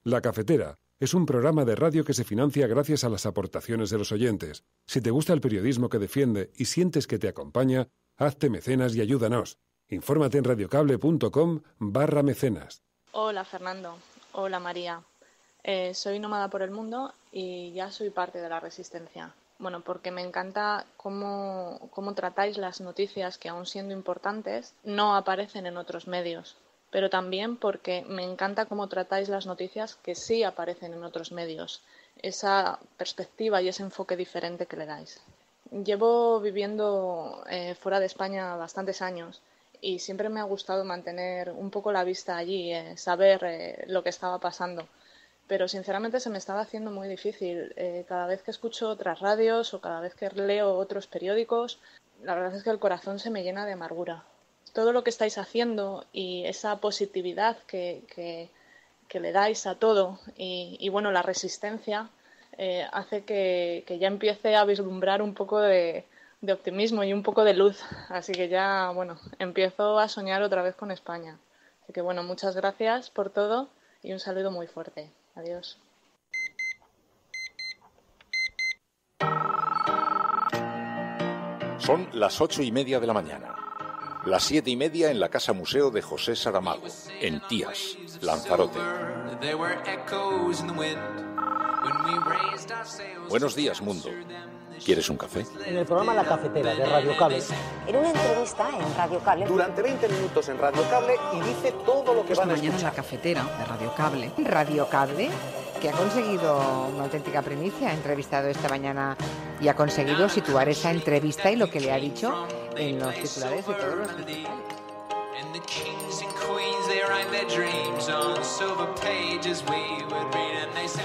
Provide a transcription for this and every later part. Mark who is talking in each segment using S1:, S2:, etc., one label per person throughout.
S1: La Cafetera es un programa de radio que se financia gracias a las aportaciones de los oyentes. Si te gusta el periodismo que defiende y sientes que te acompaña, hazte mecenas y ayúdanos. Infórmate en radiocable.com/mecenas.
S2: Hola Fernando, hola María. Soy nómada por el mundo y ya soy parte de la Resistencia. Bueno, porque me encanta cómo tratáis las noticias que, aun siendo importantes, no aparecen en otros medios. Pero también porque me encanta cómo tratáis las noticias que sí aparecen en otros medios. Esa perspectiva y ese enfoque diferente que le dais. Llevo viviendo fuera de España bastantes años y siempre me ha gustado mantener un poco la vista allí, saber lo que estaba pasando. Pero sinceramente se me estaba haciendo muy difícil. Cada vez que escucho otras radios o cada vez que leo otros periódicos, la verdad es que el corazón se me llena de amargura. Todo lo que estáis haciendo y esa positividad que le dais a todo y bueno, la resistencia hace que ya empiece a vislumbrar un poco de optimismo y un poco de luz. Así que ya, bueno, empiezo a soñar otra vez con España. Así que bueno, muchas gracias por todo y un saludo muy fuerte. Adiós.
S3: Son las 8:30 de la mañana. Las 7:30 en la Casa Museo de José Saramago, en Tías, Lanzarote. Buenos días, mundo. ¿Quieres un café?
S4: En el programa La Cafetera de Radio Cable.
S5: En una entrevista en Radio Cable.
S4: Durante 20 minutos en Radio Cable y dice todo lo que van a escuchar.
S6: Mañana en La Cafetera de Radio Cable. Radio Cable, que ha conseguido una auténtica primicia. Ha entrevistado esta mañana y ha conseguido situar esa entrevista y lo que le ha dicho en los titulares de todos los principales.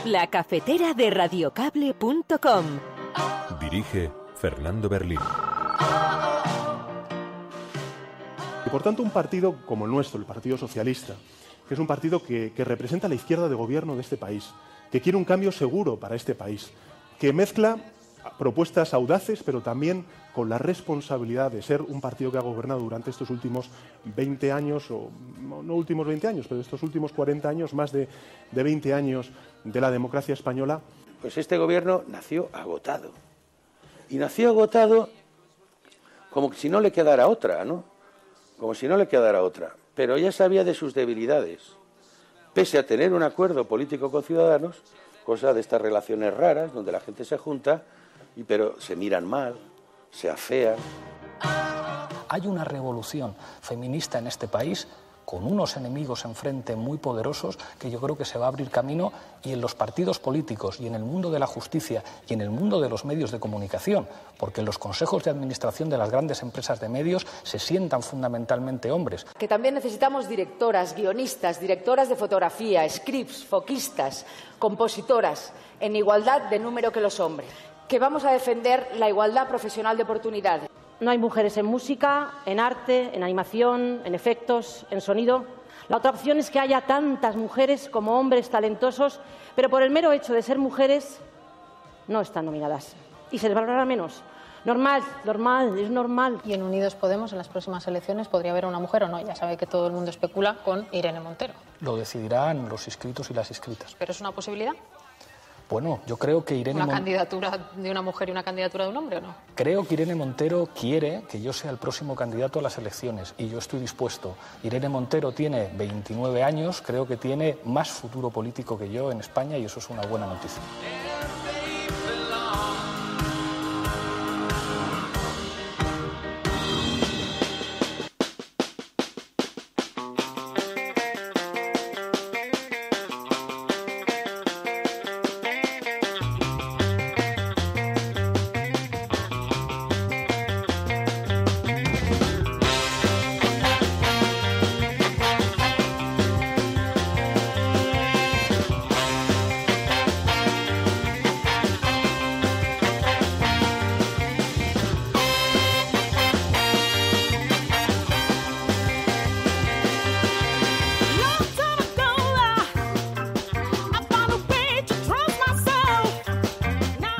S7: La Cafetera de radiocable.com.
S8: Dirige Fernando Berlín.
S9: Y por tanto, un partido como el nuestro, el Partido Socialista, que es un partido que representa la izquierda de gobierno de este país, que quiere un cambio seguro para este país, que mezcla propuestas audaces, pero también con la responsabilidad de ser un partido que ha gobernado durante estos últimos 20 años, o no últimos 20 años, pero estos últimos 40 años, más de 20 años de la democracia española.
S10: Pues este gobierno nació agotado. Y nació agotado como si no le quedara otra, ¿no? Como si no le quedara otra. Pero ya sabía de sus debilidades. Pese a tener un acuerdo político con Ciudadanos, cosa de estas relaciones raras, donde la gente se junta, pero se miran mal, se afean.
S11: Hay una revolución feminista en este país, con unos enemigos enfrente muy poderosos, que yo creo que se va a abrir camino, y en los partidos políticos y en el mundo de la justicia y en el mundo de los medios de comunicación, porque en los consejos de administración de las grandes empresas de medios se sientan fundamentalmente hombres.
S12: Que también necesitamos directoras, guionistas, directoras de fotografía, scripts, foquistas, compositoras, en igualdad de número que los hombres. Que vamos a defender la igualdad profesional de oportunidades.
S13: No hay mujeres en música, en arte, en animación, en efectos, en sonido. La otra opción es que haya tantas mujeres como hombres talentosos, pero por el mero hecho de ser mujeres no están nominadas. Y se les valorará menos. Normal, es normal.
S14: Y en Unidos Podemos, en las próximas elecciones, podría haber una mujer o no. Ya sabe que todo el mundo especula con Irene Montero.
S11: Lo decidirán los inscritos y las inscritas.
S14: ¿Pero es una posibilidad?
S11: Bueno, yo creo que Irene...
S14: ¿Una candidatura de una mujer y una candidatura de un hombre o no?
S11: Creo que Irene Montero quiere que yo sea el próximo candidato a las elecciones y yo estoy dispuesto. Irene Montero tiene 29 años, creo que tiene más futuro político que yo en España y eso es una buena noticia.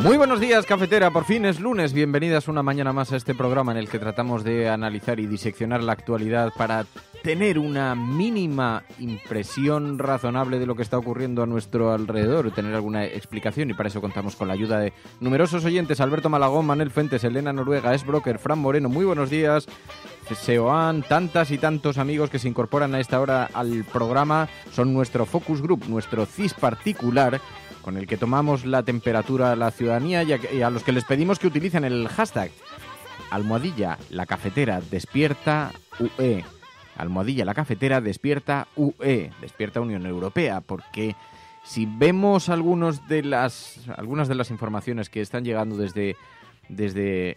S15: Muy buenos días, cafetera. Por fin es lunes. Bienvenidas una mañana más a este programa en el que tratamos de analizar y diseccionar la actualidad para tener una mínima impresión razonable de lo que está ocurriendo a nuestro alrededor, tener alguna explicación, y para eso contamos con la ayuda de numerosos oyentes: Alberto Malagón, Manel Fuentes, Elena Noruega, Esbroker, Fran Moreno. Muy buenos días. Seoan, tantas y tantos amigos que se incorporan a esta hora al programa. Son nuestro focus group, nuestro CIS particular, con el que tomamos la temperatura a la ciudadanía y a los que les pedimos que utilicen el hashtag #la cafetera despierta UE. #la cafetera despierta UE, despierta Unión Europea, porque si vemos algunas de las informaciones que están llegando desde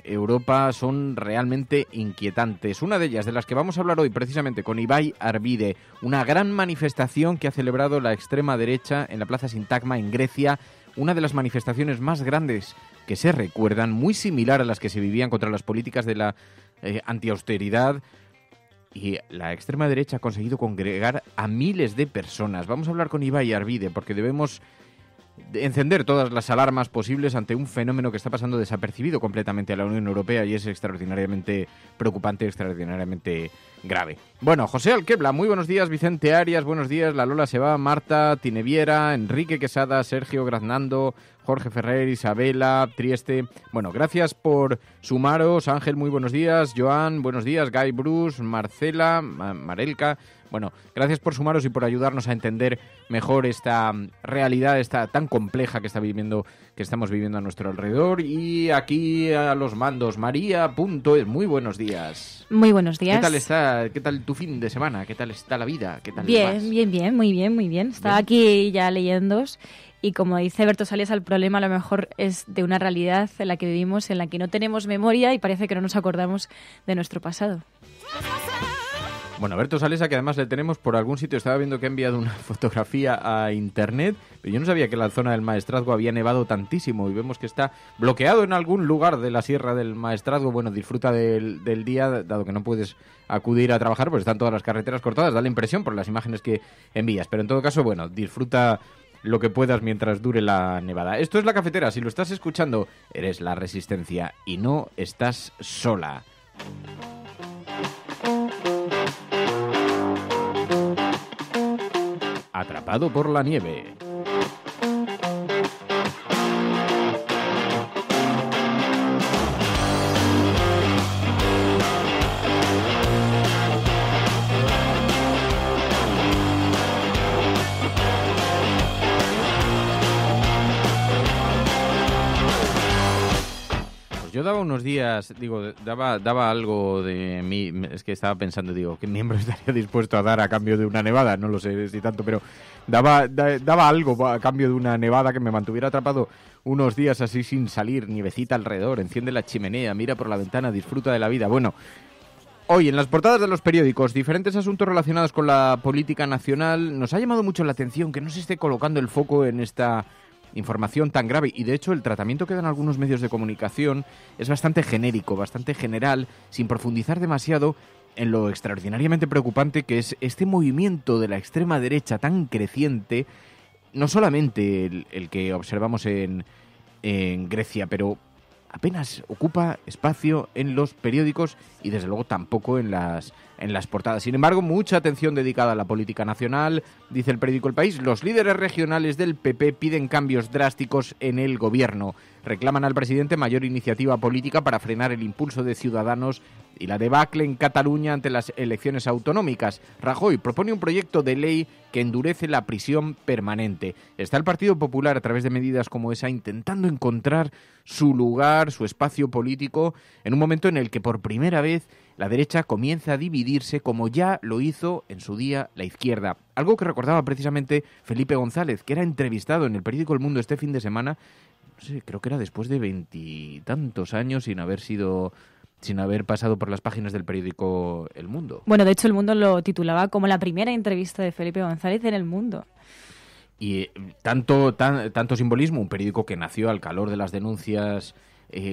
S15: Europa son realmente inquietantes. Una de ellas, de las que vamos a hablar hoy precisamente con Ibai Arvide, una gran manifestación que ha celebrado la extrema derecha en la Plaza Sintagma en Grecia, una de las manifestaciones más grandes que se recuerdan, muy similar a las que se vivían contra las políticas de la antiausteridad, y la extrema derecha ha conseguido congregar a miles de personas. Vamos a hablar con Ibai Arvide porque debemos encender todas las alarmas posibles ante un fenómeno que está pasando desapercibido completamente a la Unión Europea y es extraordinariamente preocupante, extraordinariamente grave. Bueno, José Alquebla, muy buenos días. Vicente Arias, buenos días. La Lola Seba, Marta Tineviera, Enrique Quesada, Sergio Graznando, Jorge Ferrer, Isabela, Trieste. Bueno, gracias por sumaros. Ángel, muy buenos días. Joan, buenos días. Guy Bruce, Marcela, Marelka. Bueno, gracias por sumaros y por ayudarnos a entender mejor esta realidad, esta tan compleja que estamos viviendo a nuestro alrededor. Y aquí a los mandos, María.es. Muy buenos días.
S16: Muy buenos días.
S15: ¿Qué tal está? ¿Qué tal tu fin de semana? ¿Qué tal está la vida? ¿Qué tal
S16: bien,
S15: vas?
S16: Bien, muy bien. Estaba aquí ya leyéndoos. Y como dice Berto Salias, el problema a lo mejor es de una realidad en la que vivimos, en la que no tenemos memoria y parece que no nos acordamos de nuestro pasado.
S15: Bueno, Berto Salesa, que además le tenemos por algún sitio, estaba viendo que ha enviado una fotografía a internet, pero yo no sabía que en la zona del Maestrazgo había nevado tantísimo y vemos que está bloqueado en algún lugar de la Sierra del Maestrazgo. Bueno, disfruta del día, dado que no puedes acudir a trabajar, pues están todas las carreteras cortadas, da la impresión por las imágenes que envías, pero en todo caso, bueno, disfruta lo que puedas mientras dure la nevada. Esto es La Cafetera, si lo estás escuchando, eres la Resistencia y no estás sola. Atrapado por la nieve. Yo daba unos días, daba algo de mí, es que estaba pensando, ¿qué miembro estaría dispuesto a dar a cambio de una nevada? No lo sé si tanto, pero daba algo a cambio de una nevada que me mantuviera atrapado unos días así sin salir, nievecita alrededor, enciende la chimenea, mira por la ventana, disfruta de la vida. Bueno, hoy en las portadas de los periódicos, diferentes asuntos relacionados con la política nacional. Nos ha llamado mucho la atención que no se esté colocando el foco en esta información tan grave, y de hecho el tratamiento que dan algunos medios de comunicación es bastante genérico, bastante general, sin profundizar demasiado en lo extraordinariamente preocupante que es este movimiento de la extrema derecha tan creciente, no solamente el que observamos en Grecia, pero apenas ocupa espacio en los periódicos y desde luego tampoco en las portadas. Sin embargo, mucha atención dedicada a la política nacional. Dice el periódico El País: los líderes regionales del PP piden cambios drásticos en el gobierno. Reclaman al presidente mayor iniciativa política para frenar el impulso de Ciudadanos y la debacle en Cataluña ante las elecciones autonómicas. Rajoy propone un proyecto de ley que endurece la prisión permanente. Está el Partido Popular, a través de medidas como esa, intentando encontrar su lugar, su espacio político, en un momento en el que por primera vez la derecha comienza a dividirse, como ya lo hizo en su día la izquierda. Algo que recordaba precisamente Felipe González, que era entrevistado en el periódico El Mundo este fin de semana, no sé, creo que era después de 20 tantos años sin haber pasado por las páginas del periódico El Mundo.
S16: Bueno, de hecho El Mundo lo titulaba como la primera entrevista de Felipe González en El Mundo.
S15: Y tanto simbolismo, un periódico que nació al calor de las denuncias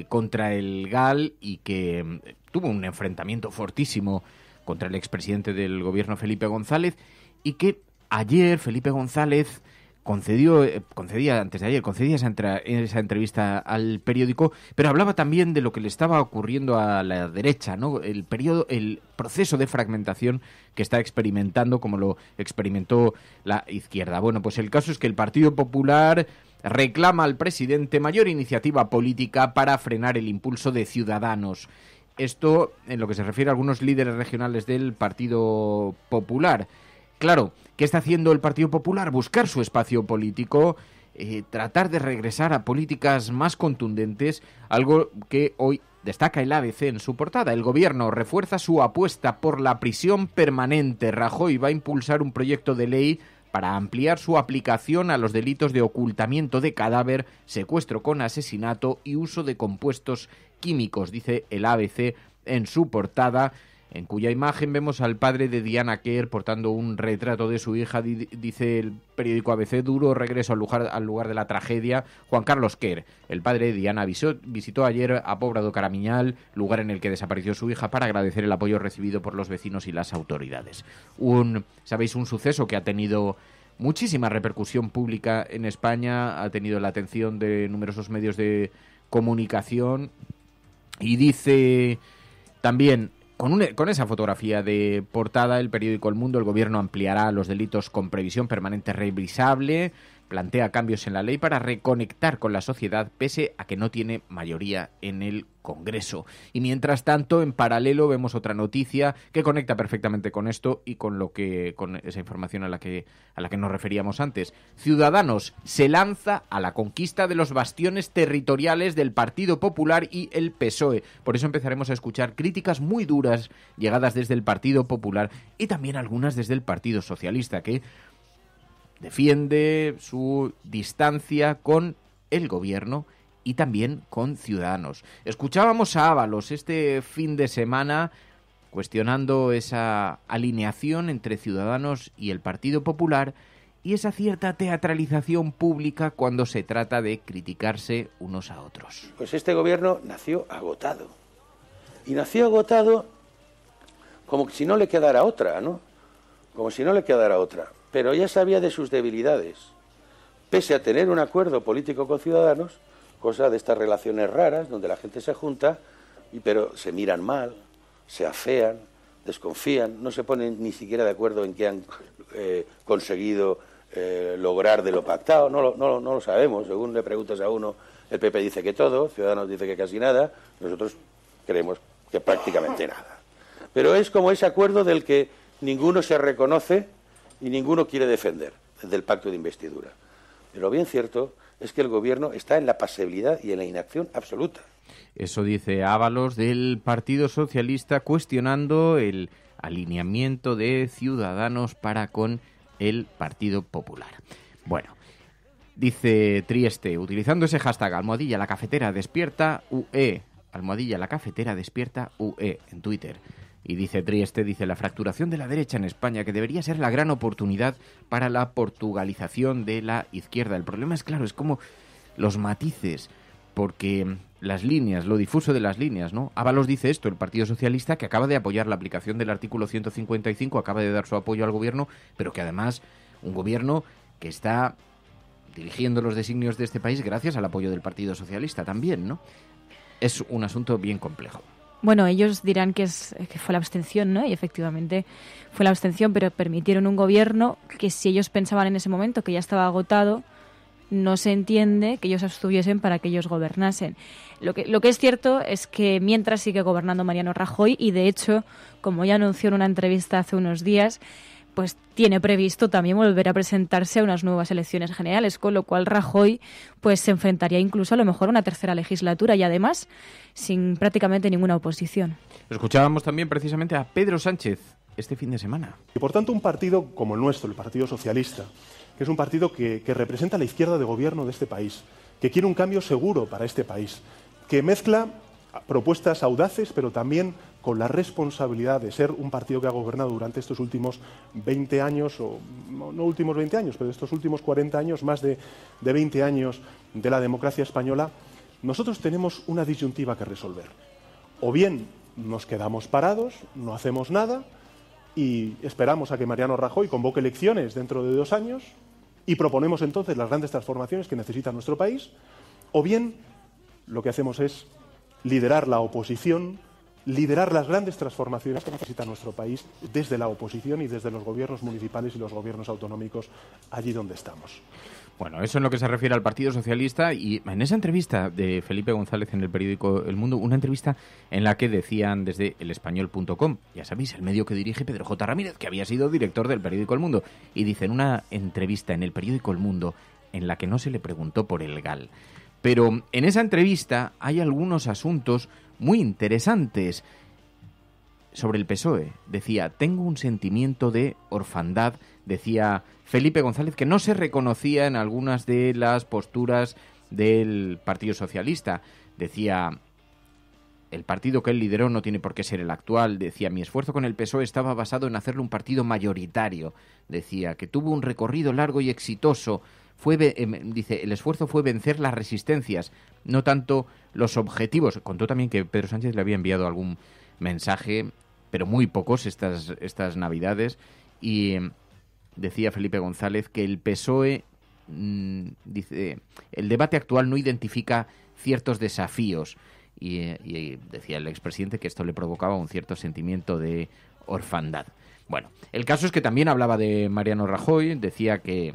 S15: contra el GAL y que tuvo un enfrentamiento fortísimo contra el expresidente del gobierno Felipe González, y que ayer Felipe González concedía esa entrevista al periódico, pero hablaba también de lo que le estaba ocurriendo a la derecha, ¿no? El proceso de fragmentación que está experimentando, como lo experimentó la izquierda. Bueno, pues el caso es que el Partido Popular reclama al presidente mayor iniciativa política para frenar el impulso de Ciudadanos. Esto en lo que se refiere a algunos líderes regionales del Partido Popular. Claro, ¿qué está haciendo el Partido Popular? Buscar su espacio político, tratar de regresar a políticas más contundentes, algo que hoy destaca el ABC en su portada. El gobierno refuerza su apuesta por la prisión permanente. Rajoy va a impulsar un proyecto de ley para ampliar su aplicación a los delitos de ocultamiento de cadáver, secuestro con asesinato y uso de compuestos químicos, dice el ABC en su portada, en cuya imagen vemos al padre de Diana Quer portando un retrato de su hija, dice el periódico ABC, duro regreso al lugar de la tragedia. Juan Carlos Quer, el padre de Diana, visitó ayer a Pobrado Caramiñal, lugar en el que desapareció su hija, para agradecer el apoyo recibido por los vecinos y las autoridades. ¿Sabéis? Un suceso que ha tenido muchísima repercusión pública en España, ha tenido la atención de numerosos medios de comunicación, y dice también, con esa fotografía de portada, el periódico El Mundo: el gobierno ampliará los delitos con previsión permanente revisable, plantea cambios en la ley para reconectar con la sociedad pese a que no tiene mayoría en el Congreso. Y mientras tanto, en paralelo, vemos otra noticia que conecta perfectamente con esto y con esa información a la que nos referíamos antes. Ciudadanos se lanza a la conquista de los bastiones territoriales del Partido Popular y el PSOE. Por eso empezaremos a escuchar críticas muy duras llegadas desde el Partido Popular y también algunas desde el Partido Socialista, que defiende su distancia con el gobierno y también con Ciudadanos. Escuchábamos a Ábalos este fin de semana cuestionando esa alineación entre Ciudadanos y el Partido Popular y esa cierta teatralización pública cuando se trata de criticarse unos a otros.
S10: Pues este gobierno nació agotado. Y nació agotado como si no le quedara otra, ¿no? Como si no le quedara otra. Pero ya sabía de sus debilidades. Pese a tener un acuerdo político con Ciudadanos, cosa de estas relaciones raras, donde la gente se junta, pero se miran mal, se afean, desconfían, no se ponen ni siquiera de acuerdo en qué han conseguido lograr de lo pactado, no lo sabemos. Según le preguntas a uno, el PP dice que todo, Ciudadanos dice que casi nada, nosotros creemos que prácticamente nada. Pero es como ese acuerdo del que ninguno se reconoce y ninguno quiere defender, del pacto de investidura. Pero bien cierto es que el gobierno está en la pasividad y en la inacción absoluta.
S15: Eso dice Ábalos del Partido Socialista, cuestionando el alineamiento de Ciudadanos para con el Partido Popular. Bueno, dice Trieste, utilizando ese hashtag almohadilla la cafetera despierta UE, almohadilla la cafetera despierta UE en Twitter. Y dice Trieste, la fracturación de la derecha en España, que debería ser la gran oportunidad para la portugalización de la izquierda. El problema es, claro, es como los matices, porque las líneas, lo difuso de las líneas, ¿no? Ábalos dice esto, el Partido Socialista, que acaba de apoyar la aplicación del artículo 155, acaba de dar su apoyo al gobierno, pero que además un gobierno que está dirigiendo los designios de este país gracias al apoyo del Partido Socialista también, ¿no? Es un asunto bien complejo.
S16: Bueno, ellos dirán que fue la abstención, ¿no? Y efectivamente fue la abstención, pero permitieron un gobierno que, si ellos pensaban en ese momento que ya estaba agotado, no se entiende que ellos abstuviesen para que ellos gobernasen. Lo que es cierto es que mientras sigue gobernando Mariano Rajoy, y de hecho, como ya anunció en una entrevista hace unos días, pues tiene previsto también volver a presentarse a unas nuevas elecciones generales, con lo cual Rajoy pues se enfrentaría incluso a lo mejor a una tercera legislatura y además sin prácticamente ninguna oposición.
S15: Escuchábamos también precisamente a Pedro Sánchez este fin de semana.
S9: Y por tanto, un partido como el nuestro, el Partido Socialista, que es un partido que representa la izquierda de gobierno de este país, que quiere un cambio seguro para este país, que mezcla propuestas audaces, pero también con la responsabilidad de ser un partido que ha gobernado durante estos últimos 20 años, o no últimos 20 años, pero estos últimos 40 años, más de 20 años de la democracia española. Nosotros tenemos una disyuntiva que resolver. O bien nos quedamos parados, no hacemos nada y esperamos a que Mariano Rajoy convoque elecciones dentro de 2 años, y proponemos entonces las grandes transformaciones que necesita nuestro país, o bien lo que hacemos es liderar la oposición, liderar las grandes transformaciones que necesita nuestro país desde la oposición y desde los gobiernos municipales y los gobiernos autonómicos allí donde estamos.
S15: Bueno, eso en lo que se refiere al Partido Socialista, y en esa entrevista de Felipe González en el periódico El Mundo, una entrevista en la que decían desde elespañol.com, ya sabéis, el medio que dirige Pedro J. Ramírez, que había sido director del periódico El Mundo, y dice en una entrevista en el periódico El Mundo en la que no se le preguntó por el GAL. Pero en esa entrevista hay algunos asuntos muy interesantes sobre el PSOE. Decía, tengo un sentimiento de orfandad, decía Felipe González, que no se reconocía en algunas de las posturas del Partido Socialista. Decía, el partido que él lideró no tiene por qué ser el actual. Decía, mi esfuerzo con el PSOE estaba basado en hacerle un partido mayoritario. Decía, que tuvo un recorrido largo y exitoso. Dice, el esfuerzo fue vencer las resistencias, no tanto los objetivos. Contó también que Pedro Sánchez le había enviado algún mensaje, pero muy pocos estas Navidades, y decía Felipe González que el PSOE, dice, el debate actual no identifica ciertos desafíos, y decía el expresidente que esto le provocaba un cierto sentimiento de orfandad. Bueno, el caso es que también hablaba de Mariano Rajoy, decía que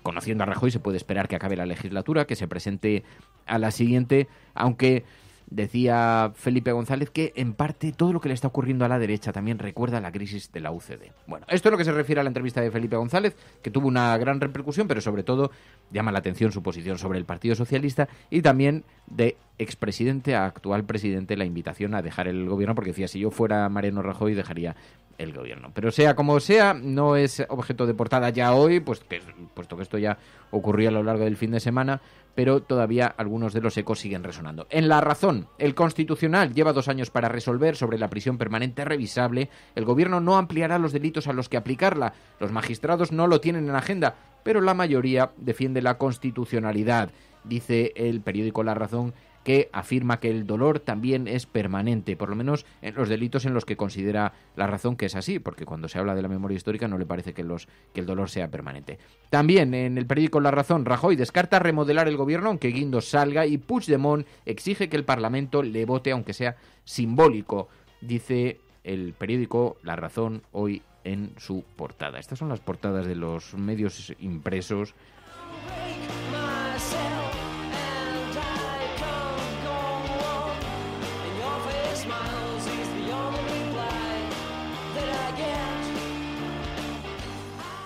S15: conociendo a Rajoy se puede esperar que acabe la legislatura, que se presente a la siguiente, aunque decía Felipe González que en parte todo lo que le está ocurriendo a la derecha también recuerda la crisis de la UCD. Bueno, esto es lo que se refiere a la entrevista de Felipe González, que tuvo una gran repercusión, pero sobre todo llama la atención su posición sobre el Partido Socialista, y también de expresidente a actual presidente la invitación a dejar el gobierno, porque decía, si yo fuera Mariano Rajoy dejaría el gobierno. Pero sea como sea, no es objeto de portada ya hoy, puesto que esto ya ocurrió a lo largo del fin de semana, pero todavía algunos de los ecos siguen resonando. En La Razón, el Constitucional lleva 2 años para resolver sobre la prisión permanente revisable. El gobierno no ampliará los delitos a los que aplicarla. Los magistrados no lo tienen en agenda, pero la mayoría defiende la constitucionalidad. Dice el periódico La Razón que afirma que el dolor también es permanente, por lo menos en los delitos en los que considera La Razón que es así, porque cuando se habla de la memoria histórica no le parece que el dolor sea permanente. También en el periódico La Razón, Rajoy descarta remodelar el gobierno aunque Guindos salga, y Puigdemont exige que el Parlamento le vote aunque sea simbólico, dice el periódico La Razón hoy en su portada. Estas son las portadas de los medios impresos.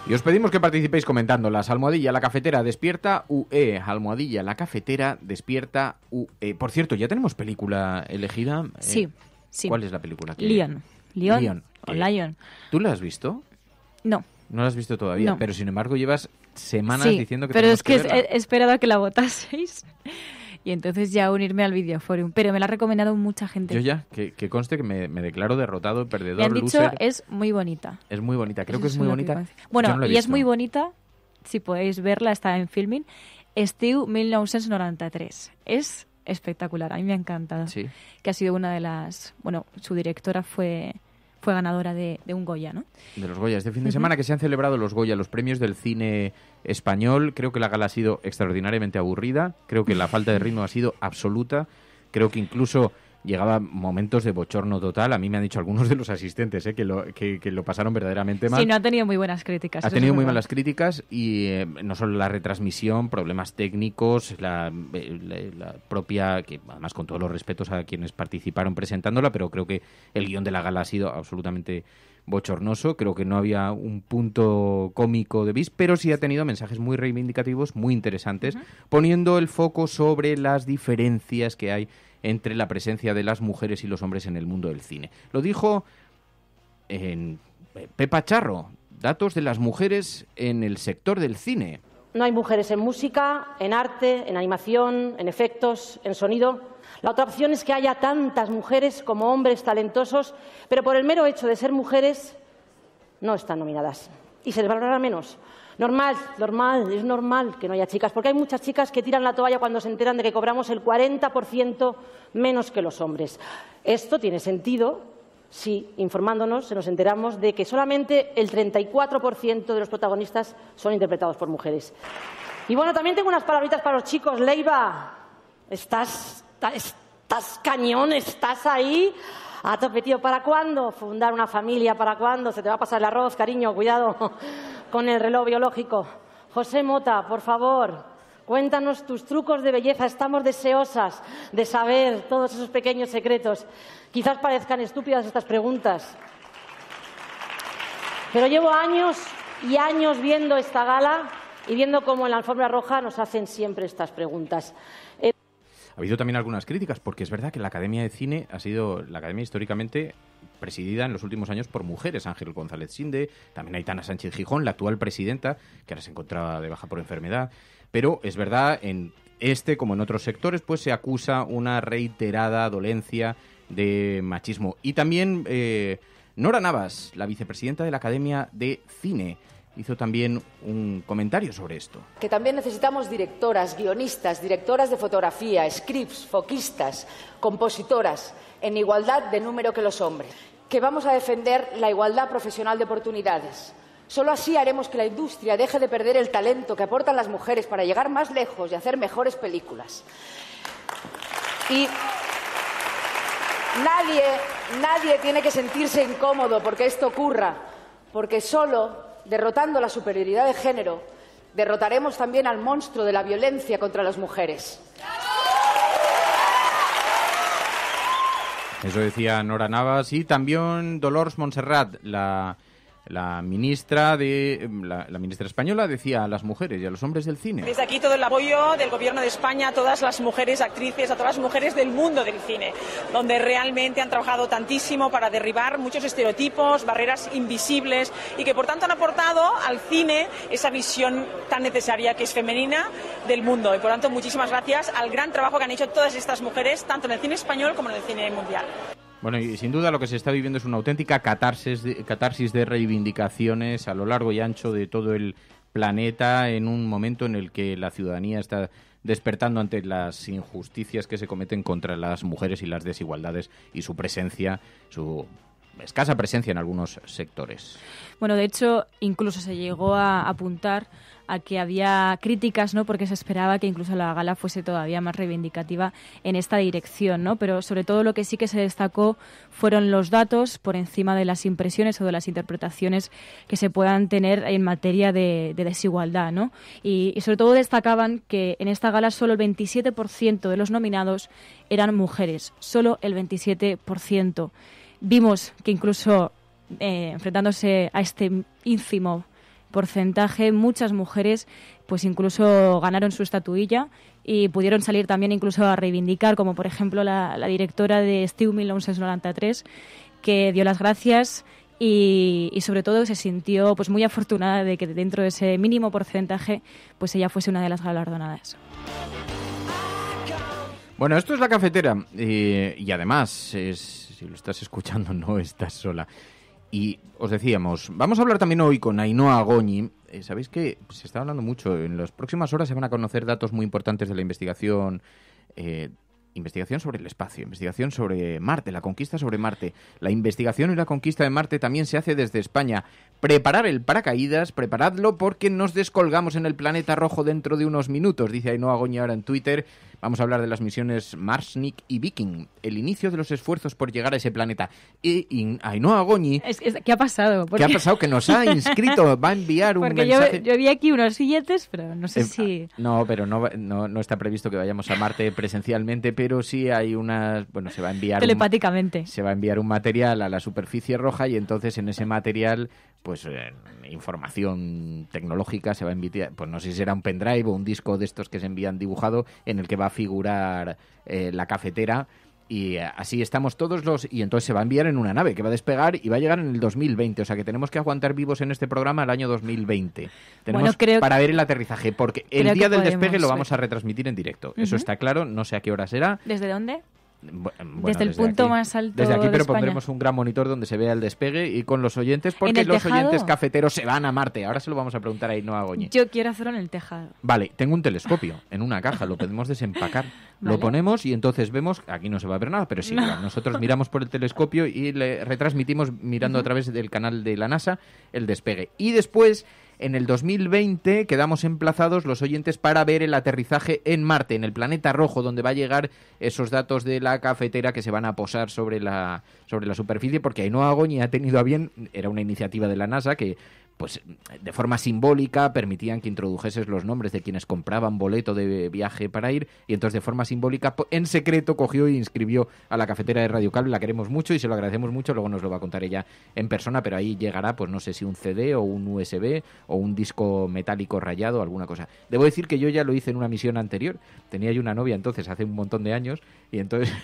S15: Y os pedimos que participéis comentándolas. Almohadilla, la cafetera, despierta UE. Almohadilla, la cafetera, despierta UE. Por cierto, ¿ya tenemos película elegida?
S16: Sí, sí.
S15: ¿Cuál es la película?
S16: Lion. O Lion.
S15: ¿Tú la has visto?
S16: No.
S15: No la has visto todavía,
S16: no.
S15: Pero sin embargo llevas semanas diciendo que
S16: pero
S15: tenemos
S16: es que
S15: verla.
S16: he esperado a que la votaseis y entonces ya unirme al Videoforum. Pero me la ha recomendado mucha gente.
S15: Yo ya, que conste que me declaro derrotado, perdedor,
S16: me han dicho
S15: loser.
S16: Es muy bonita.
S15: Es muy bonita, creo
S16: Eso
S15: que es muy bonita.
S16: Bueno,
S15: no
S16: y es muy bonita, si podéis verla, está en Filmin. Estiu 1993. Es espectacular, a mí me ha encantado.
S15: Sí.
S16: Que ha sido una de las... Bueno, su directora fue ganadora de un Goya, ¿no?
S15: De los Goya. Este fin de semana que se han celebrado los Goya, los premios del cine español. Creo que la gala ha sido extraordinariamente aburrida. Creo que la falta de ritmo ha sido absoluta. Creo que incluso llegaba momentos de bochorno total. A mí me han dicho algunos de los asistentes que lo pasaron verdaderamente mal.
S16: Sí, no ha tenido muy buenas críticas.
S15: Ha tenido muy malas críticas y no solo la retransmisión, problemas técnicos, la propia, que además con todos los respetos a quienes participaron presentándola, pero creo que el guión de la gala ha sido absolutamente bochornoso. Creo que no había un punto cómico de bis, pero sí ha tenido mensajes muy reivindicativos, muy interesantes, poniendo el foco sobre las diferencias que hay entre la presencia de las mujeres y los hombres en el mundo del cine. Lo dijo Pepa Charro, datos de las mujeres en el sector del cine.
S13: No hay mujeres en música, en arte, en animación, en efectos, en sonido. La otra opción es que haya tantas mujeres como hombres talentosos, pero por el mero hecho de ser mujeres no están nominadas. Y se les valorará menos. Es normal que no haya chicas, porque hay muchas chicas que tiran la toalla cuando se enteran de que cobramos el 40% menos que los hombres. Esto tiene sentido Sí, informándonos, nos enteramos de que solamente el 34% de los protagonistas son interpretados por mujeres. Y bueno, también tengo unas palabritas para los chicos. Leiva, estás cañón, estás ahí a tope, tío. ¿Para cuándo fundar una familia? ¿Para cuándo? Se te va a pasar el arroz, cariño, cuidado con el reloj biológico. José Mota, por favor, cuéntanos tus trucos de belleza. Estamos deseosas de saber todos esos pequeños secretos. Quizás parezcan estúpidas estas preguntas, pero llevo años y años viendo esta gala y viendo cómo en la alfombra roja nos hacen siempre estas preguntas.
S15: Ha habido también algunas críticas, porque es verdad que la Academia de Cine ha sido la academia históricamente presidida en los últimos años por mujeres. Ángel González Sinde, también Aitana Sánchez Gijón, la actual presidenta, que ahora se encontraba de baja por enfermedad. Pero es verdad, en este, como en otros sectores, pues se acusa una reiterada dolencia de machismo. Y también Nora Navas, la vicepresidenta de la Academia de Cine, hizo también un comentario sobre esto.
S12: Que también necesitamos directoras, guionistas, directoras de fotografía, scripts, foquistas, compositoras, en igualdad de número que los hombres. Que vamos a defender la igualdad profesional de oportunidades. Solo así haremos que la industria deje de perder el talento que aportan las mujeres para llegar más lejos y hacer mejores películas. Y nadie tiene que sentirse incómodo porque esto ocurra, porque solo derrotando la superioridad de género derrotaremos también al monstruo de la violencia contra las mujeres.
S15: Eso decía Nora Navas y también Dolors Montserrat, la ministra española, decía a las mujeres y a los hombres del cine.
S17: Desde aquí todo el apoyo del Gobierno de España a todas las mujeres actrices, a todas las mujeres del mundo del cine, donde realmente han trabajado tantísimo para derribar muchos estereotipos, barreras invisibles y que por tanto han aportado al cine esa visión tan necesaria que es femenina del mundo. Y por tanto muchísimas gracias al gran trabajo que han hecho todas estas mujeres, tanto en el cine español como en el cine mundial.
S15: Bueno, y sin duda lo que se está viviendo es una auténtica catarsis de reivindicaciones a lo largo y ancho de todo el planeta, en un momento en el que la ciudadanía está despertando ante las injusticias que se cometen contra las mujeres y las desigualdades y su presencia, su escasa presencia en algunos sectores.
S16: Bueno, de hecho, incluso se llegó a apuntar a que había críticas, ¿no? Porque se esperaba que incluso la gala fuese todavía más reivindicativa en esta dirección, ¿no? Pero sobre todo lo que sí que se destacó fueron los datos por encima de las impresiones o de las interpretaciones que se puedan tener en materia de desigualdad, ¿no? Y sobre todo destacaban que en esta gala solo el 27% de los nominados eran mujeres, solo el 27%. Vimos que incluso enfrentándose a este ínfimo porcentaje, muchas mujeres pues incluso ganaron su estatuilla y pudieron salir también incluso a reivindicar, como por ejemplo la directora de Estiu 1993, que dio las gracias y sobre todo se sintió pues muy afortunada de que dentro de ese mínimo porcentaje pues ella fuese una de las galardonadas.
S15: Bueno, esto es La Cafetera y además, si lo estás escuchando, no estás sola. Y os decíamos, vamos a hablar también hoy con Ainhoa Goñi. Sabéis que se está hablando mucho, en las próximas horas se van a conocer datos muy importantes de la investigación sobre el espacio, investigación sobre Marte, la conquista sobre Marte. La investigación y la conquista de Marte también se hace desde España. Preparar el paracaídas, preparadlo porque nos descolgamos en el planeta rojo dentro de unos minutos, dice Ainhoa Goñi ahora en Twitter. Vamos a hablar de las misiones Marsnik y Viking, el inicio de los esfuerzos por llegar a ese planeta. Y Ainhoa Goñi...
S16: ¿Qué ha pasado?
S15: ¿Qué ha pasado? Que nos ha inscrito, va a enviar un mensaje...
S16: Yo vi aquí unos billetes, pero no sé si...
S15: No, pero no está previsto que vayamos a Marte presencialmente, pero sí hay unas... Bueno, se va a enviar...
S16: Telepáticamente.
S15: Se va a enviar un material a la superficie roja y entonces en ese material, pues información tecnológica se va a enviar... Pues no sé si será un pendrive o un disco de estos que se envían dibujado en el que va a figurar la cafetera. Y así estamos todos y entonces se va a enviar en una nave que va a despegar y va a llegar en el 2020, o sea que tenemos que aguantar vivos en este programa el año 2020. Tenemos para ver el aterrizaje, porque el día del despegue lo vamos a retransmitir en directo. Eso está claro, no sé a qué hora será.
S16: ¿Desde dónde? desde el punto más alto
S15: desde aquí,
S16: de
S15: pero
S16: España.
S15: pondremos un gran monitor donde se vea el despegue y con los oyentes, porque los oyentes cafeteros se van a Marte. Ahora se lo vamos a preguntar a Ainhoa Goñi.
S16: Yo quiero hacerlo en el tejado.
S15: Vale, tengo un telescopio en una caja, lo podemos desempacar. Lo ponemos y entonces vemos, aquí no se va a ver nada, pero sí, nosotros miramos por el telescopio y le retransmitimos mirando a través del canal de la NASA el despegue. Y después, en el 2020, quedamos emplazados los oyentes para ver el aterrizaje en Marte, en el planeta rojo, donde va a llegar esos datos de la cafetera que se van a posar sobre la superficie, porque Ainhoa Goñi ha tenido a bien, era una iniciativa de la NASA que, pues, de forma simbólica permitían que introdujeses los nombres de quienes compraban boleto de viaje para ir, y entonces de forma simbólica, en secreto, cogió e inscribió a la cafetera de Radio Cable. La queremos mucho y se lo agradecemos mucho, luego nos lo va a contar ella en persona, pero ahí llegará, pues no sé si un CD o un USB o un disco metálico rayado o alguna cosa. Debo decir que yo ya lo hice en una misión anterior, tenía yo una novia entonces, hace un montón de años, y entonces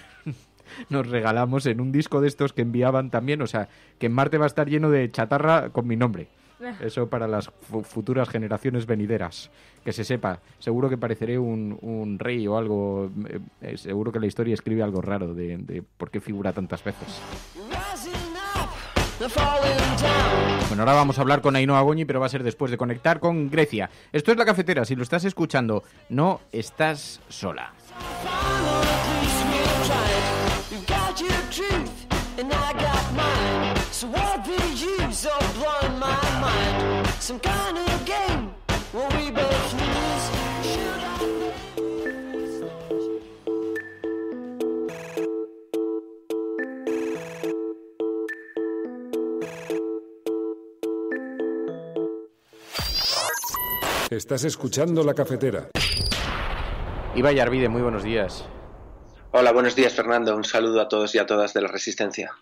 S15: nos regalamos en un disco de estos que enviaban también, o sea, que en Marte va a estar lleno de chatarra con mi nombre. Eso para las futuras generaciones venideras. Que se sepa. Seguro que pareceré un rey o algo. Seguro que la historia escribe algo raro de por qué figura tantas veces. Bueno, ahora vamos a hablar con Ainhoa Goñi, pero va a ser después de conectar con Grecia. Esto es La Cafetera. Si lo estás escuchando, no estás sola. So what the use of blowing my mind? Some kind of game where we both lose.
S1: Estás escuchando La Cafetera.
S15: Ibai Arvide, muy buenos días.
S10: Hola, buenos días, Fernando. Un saludo a todos y a todas de la Resistencia.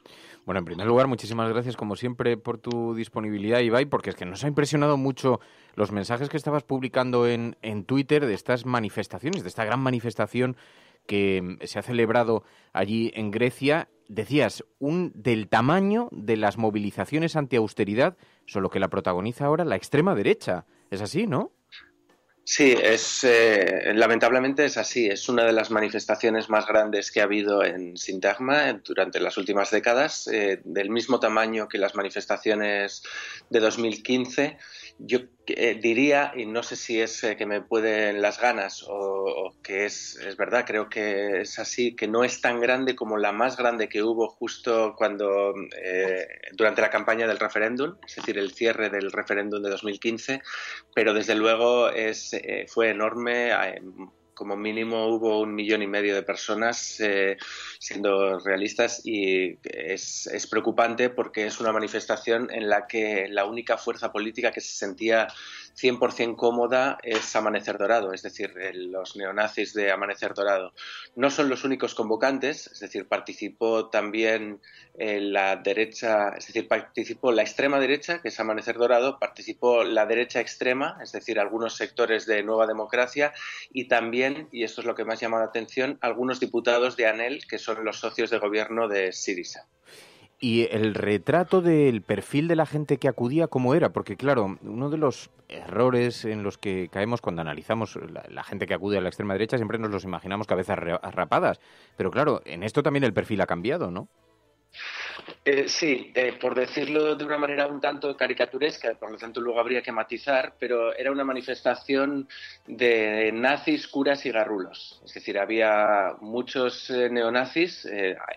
S15: Bueno, en primer lugar, muchísimas gracias, como siempre, por tu disponibilidad, Ibai, porque es que nos ha impresionado mucho los mensajes que estabas publicando en Twitter de estas manifestaciones, de esta gran manifestación que se ha celebrado allí en Grecia. Decías, del tamaño de las movilizaciones antiausteridad, solo que la protagoniza ahora la extrema derecha. Es así, ¿no?
S10: Sí, lamentablemente es así. Es una de las manifestaciones más grandes que ha habido en Sintagma durante las últimas décadas, del mismo tamaño que las manifestaciones de 2015. Yo diría, y no sé si es que me pueden las ganas o que es verdad, creo que es así, que no es tan grande como la más grande que hubo justo cuando durante la campaña del referéndum, es decir, el cierre del referéndum de 2015, pero desde luego fue enorme. Como mínimo hubo 1,5 millones de personas, siendo realistas, y es preocupante porque es una manifestación en la que la única fuerza política que se sentía 100% cómoda es Amanecer Dorado, es decir, los neonazis de Amanecer Dorado. No son los únicos convocantes, es decir, participó también la derecha, es decir, participó la extrema derecha, que es Amanecer Dorado, participó la derecha extrema, es decir, algunos sectores de Nueva Democracia, y también, y esto es lo que más llama la atención, algunos diputados de ANEL, que son los socios de gobierno de Syriza.
S15: Y el retrato del perfil de la gente que acudía, ¿cómo era? Porque, claro, uno de los errores en los que caemos cuando analizamos la gente que acude a la extrema derecha, siempre nos los imaginamos cabezas rapadas. Pero, claro, en esto también el perfil ha cambiado, ¿no?
S10: Sí, por decirlo de una manera un tanto caricaturesca, por lo tanto luego habría que matizar, pero era una manifestación de nazis, curas y garrulos. Es decir, había muchos neonazis,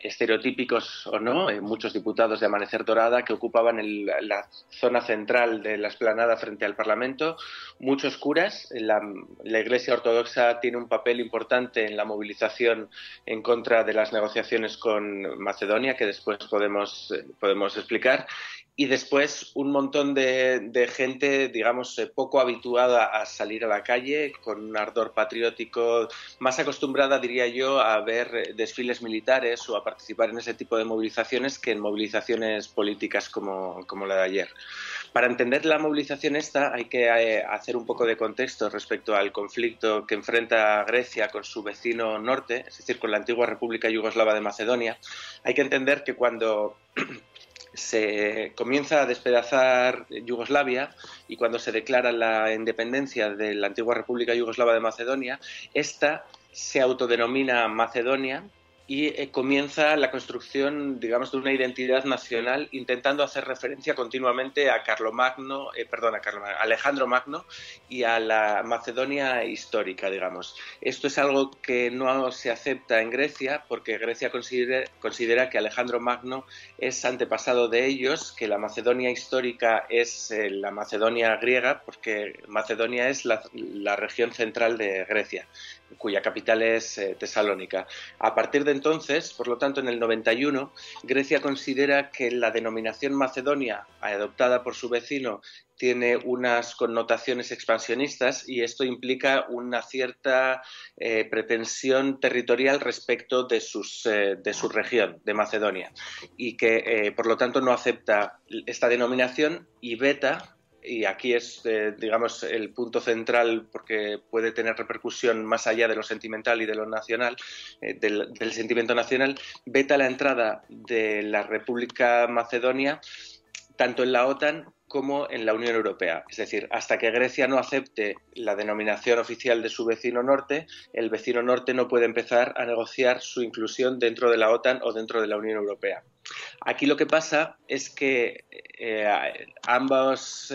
S10: estereotípicos o no, muchos diputados de Amanecer Dorada que ocupaban la zona central de la explanada frente al Parlamento, muchos curas. La Iglesia Ortodoxa tiene un papel importante en la movilización en contra de las negociaciones con Macedonia, que después podemos explicar, y después un montón de gente, digamos, poco habituada a salir a la calle, con un ardor patriótico, más acostumbrada, diría yo, a ver desfiles militares o a participar en ese tipo de movilizaciones que en movilizaciones políticas como la de ayer. Para entender la movilización esta hay que hacer un poco de contexto respecto al conflicto que enfrenta Grecia con su vecino norte, es decir, con la antigua República Yugoslava de Macedonia. Hay que entender que cuando se comienza a despedazar Yugoslavia y cuando se declara la independencia de la antigua República Yugoslava de Macedonia, esta se autodenomina Macedonia y comienza la construcción, digamos, de una identidad nacional, intentando hacer referencia continuamente a Alejandro Magno y a la Macedonia histórica, digamos. Esto es algo que no se acepta en Grecia, porque Grecia considera que Alejandro Magno es antepasado de ellos, que la Macedonia histórica es la Macedonia griega, porque Macedonia es la región central de Grecia, cuya capital es Tesalónica. A partir de entonces, por lo tanto, en el 91, Grecia considera que la denominación Macedonia, adoptada por su vecino, tiene unas connotaciones expansionistas y esto implica una cierta pretensión territorial respecto de su región, de Macedonia, y que, por lo tanto, no acepta esta denominación y veta. Y aquí es, digamos, el punto central, porque puede tener repercusión más allá de lo sentimental y de lo nacional, del sentimiento nacional, veta la entrada de la República Macedonia tanto en la OTAN como en la Unión Europea. Es decir, hasta que Grecia no acepte la denominación oficial de su vecino norte, el vecino norte no puede empezar a negociar su inclusión dentro de la OTAN o dentro de la Unión Europea. Aquí lo que pasa es que ambos